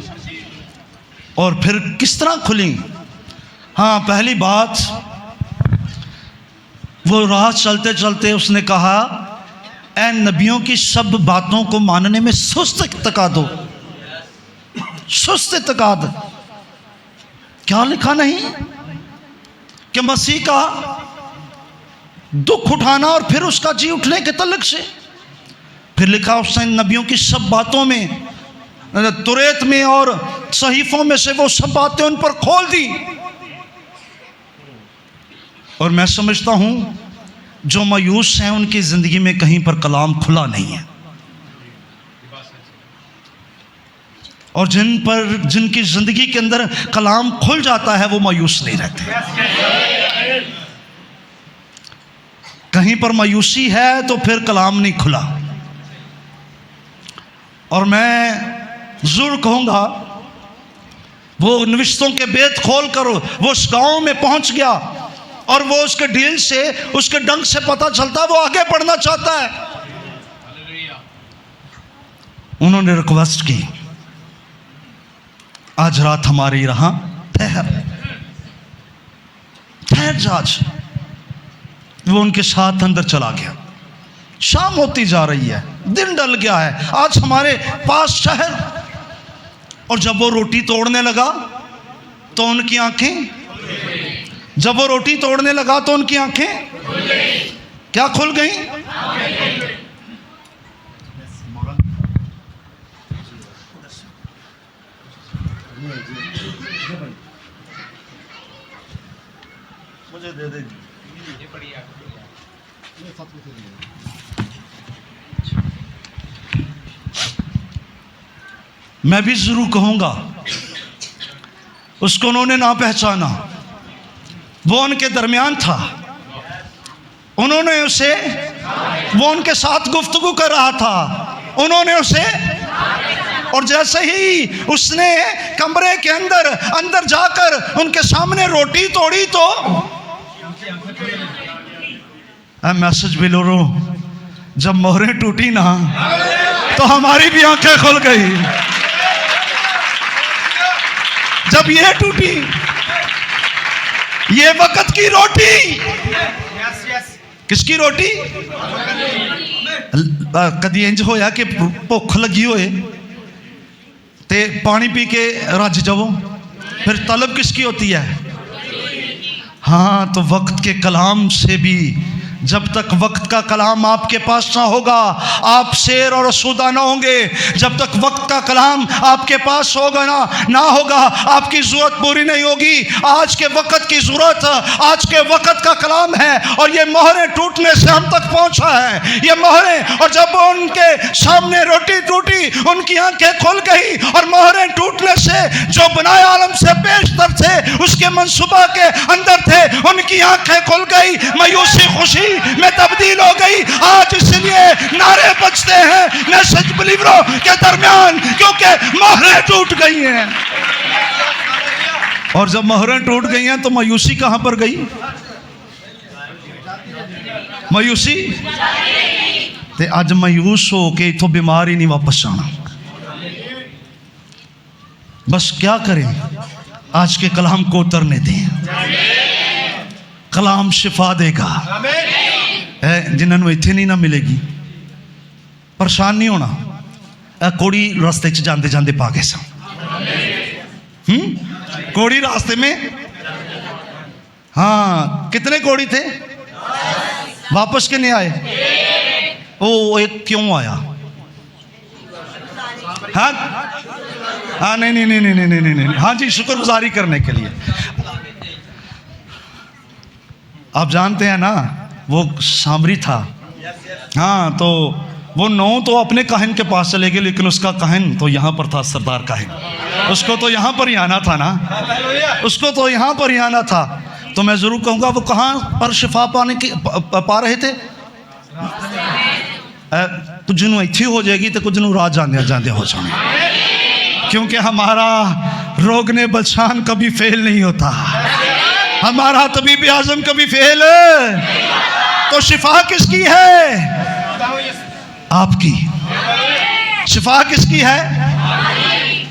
S1: और फिर किस तरह खुली? हाँ, पहली बात, वो राह चलते चलते उसने कहा, ऐ नबियों की सब बातों को मानने में सुस्त इत्तेकाद हो, सुस्त इत्तेकाद। क्या लिखा नहीं कि मसीह का दुख उठाना और फिर उसका जी उठने के तलक से। फिर लिखा उसने नबियों की सब बातों में, तुरेत में और सहीफों में से वो सब बातें उन पर खोल दी। और मैं समझता हूं जो मायूस हैं उनकी जिंदगी में कहीं पर कलाम खुला नहीं है। और जिनकी जिंदगी के अंदर कलाम खुल जाता है वो मायूस नहीं रहते। कहीं पर मायूसी है तो फिर कलाम नहीं खुला। और मैं जरूर कहूंगा, वो नविश्तों के बेद खोल कर वो उस गांव में पहुंच गया और वो उसके ढील से, उसके डंक से पता चलता है वो आगे बढ़ना चाहता है। उन्होंने रिक्वेस्ट की, आज रात हमारी यहाँ ठहर जा। आज वो उनके साथ अंदर चला गया। शाम होती जा रही है, दिन ढल गया है, आज हमारे पास शहर। और जब वो रोटी तोड़ने लगा तो उनकी आंखें, जब वो रोटी तोड़ने लगा तो उनकी आंखें क्या खुल गई? मुझे दे दे। मैं भी जरूर कहूंगा, उसको उन्होंने ना पहचाना, वो उनके दरमियान था। उन्होंने उसे, वो उनके साथ गुफ्तगू कर रहा था, उन्होंने उसे, और जैसे ही उसने कमरे के अंदर जाकर उनके सामने रोटी तोड़ी तो मैसेज भी लो रो, जब मोहरें टूटी ना तो हमारी भी आंखें खुल गई। जब ये टूटी, ये वक्त की रोटी, किसकी रोटी? कदी इंज होया कि भुख लगी होए ते पानी पी के रज जाओ, फिर तलब किसकी होती है? हाँ, तो वक्त के कलाम से भी, जब तक वक्त का कलाम आपके पास ना होगा आप शेर और असूदा ना होंगे। जब तक वक्त का कलाम आपके पास होगा ना होगा आपकी ज़रूरत पूरी नहीं होगी। आज के वक्त की ज़रूरत आज के वक्त का कलाम है, और ये मोहरें टूटने से हम तक पहुंचा है, ये मोहरें। और जब उनके सामने रोटी टूटी, उनकी आंखें खुल गई, और मोहरें टूटने से जो बनाए आलम से पेशतर थे, उसके मंसूबा के अंदर थे, उनकी आंखें खुल गई, मायूसी खुशी में तब्दील हो गई। आज इसलिए नारे बजते हैं मैसेज बिलीवरों के दरमियान, क्योंकि मोहरें टूट गई हैं। और जब मोहरें टूट गई हैं तो मायूसी कहां पर गई? मायूसी ते आज मायूस हो के इथों बीमार ही नहीं वापस आना। बस क्या करें, आज के कलाम को उतरने दें। कलाम शिफा देगा। जिन्होंने इत्थे नहीं ना मिलेगी, परेशान नहीं होना। कोड़ी रास्ते च जाते जाते पा गए सन, कोड़ी रास्ते में। हाँ, कितने कोड़ी थे? वापस के नहीं आए? ओ, एक क्यों आया? हाँ हाँ, नहीं, हाँ जी, शुक्रगुजारी करने के लिए। आप जानते हैं ना, वो सामरी था। हाँ, तो वो 9 तो अपने काहिन के पास चले गए, लेकिन उसका काहिन तो यहाँ पर था, सरदार काहिन। उसको तो यहाँ पर ही आना था ना, उसको तो यहाँ पर ही आना था। तो मैं ज़रूर कहूँगा वो कहाँ पर शिफा पाने की पा रहे थे? कुछ नू इत्थे हो जाएगी तो कुछ नू राह जाने जाने हो जाने, क्योंकि हमारा रोग ने बलशान कभी फेल नहीं होता, हमारा तबीब आजम कभी फेल। तो शिफा किसकी है? आपकी। शिफा किसकी है?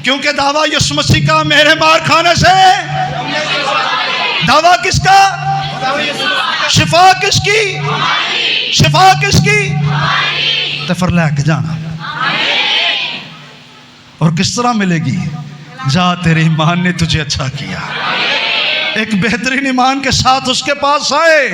S1: क्योंकि दावा यीशु मसीह का मेरे मार खाने से। दावा किसका? शिफा किसकी? शिफा किसकी? तो फिर लेके जाना। और किस तरह मिलेगी? जा तेरे ईमान ने तुझे अच्छा किया। एक बेहतरीन ईमान के साथ उसके पास आए,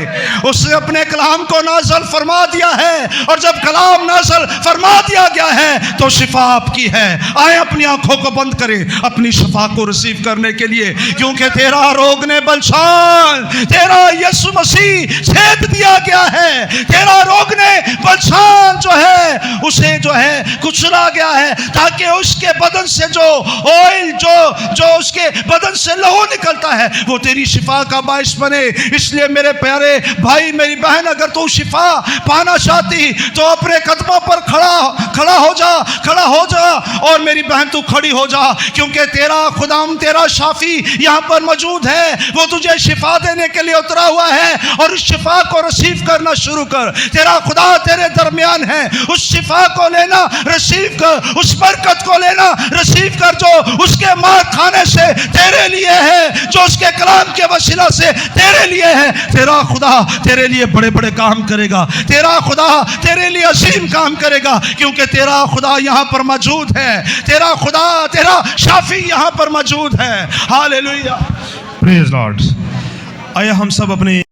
S1: उसने अपने कलाम को नाज़िल फरमा दिया है, और जब कलाम नाज़िल फरमा दिया गया है तो शिफा आपकी है। आए अपनी आंखों को बंद करें अपनी शिफा को रिसीव करने के लिए, क्योंकि तेरा रोग ने बलशान, तेरा यीशु मसीह छेद दिया गया है। तेरा रोग ने बलशान जो है उसे जो है कुचला गया है, ताकि उसके बदन से जो ऑयल जो उसके बदन से लहू निकलता है वो तेरी शिफा का बाइस बने। इसलिए मेरे प्यारे भाई मेरी बहन, अगर तू शिफा पाना चाहती तो अपने कदमों पर खड़ा हो जा और मेरी बहन तू खड़ी हो जा, क्योंकि तेरा खुदाम, तेरा शाफी यहाँ पर मौजूद है। वो तुझे शिफा देने के लिए उतरा हुआ है, और उस शिफा को रिसीव करना शुरू कर। तेरा खुदा तेरे दरमियान है, उस शिफा को लेना रिसीव कर, उस बरकत को लेना रिसीव कर जो उसके मार खाने से तेरे लिए है, जो उसके कलाम के वसीला से तेरे लिए है। तेरा खुदा तेरे लिए बड़े बड़े काम करेगा, तेरा खुदा तेरे लिए असीम काम करेगा, क्योंकि तेरा खुदा यहाँ पर मौजूद है, तेरा खुदा, तेरा शाफी यहाँ पर मौजूद है। Hallelujah,
S2: praise Lord. आया हम सब अपने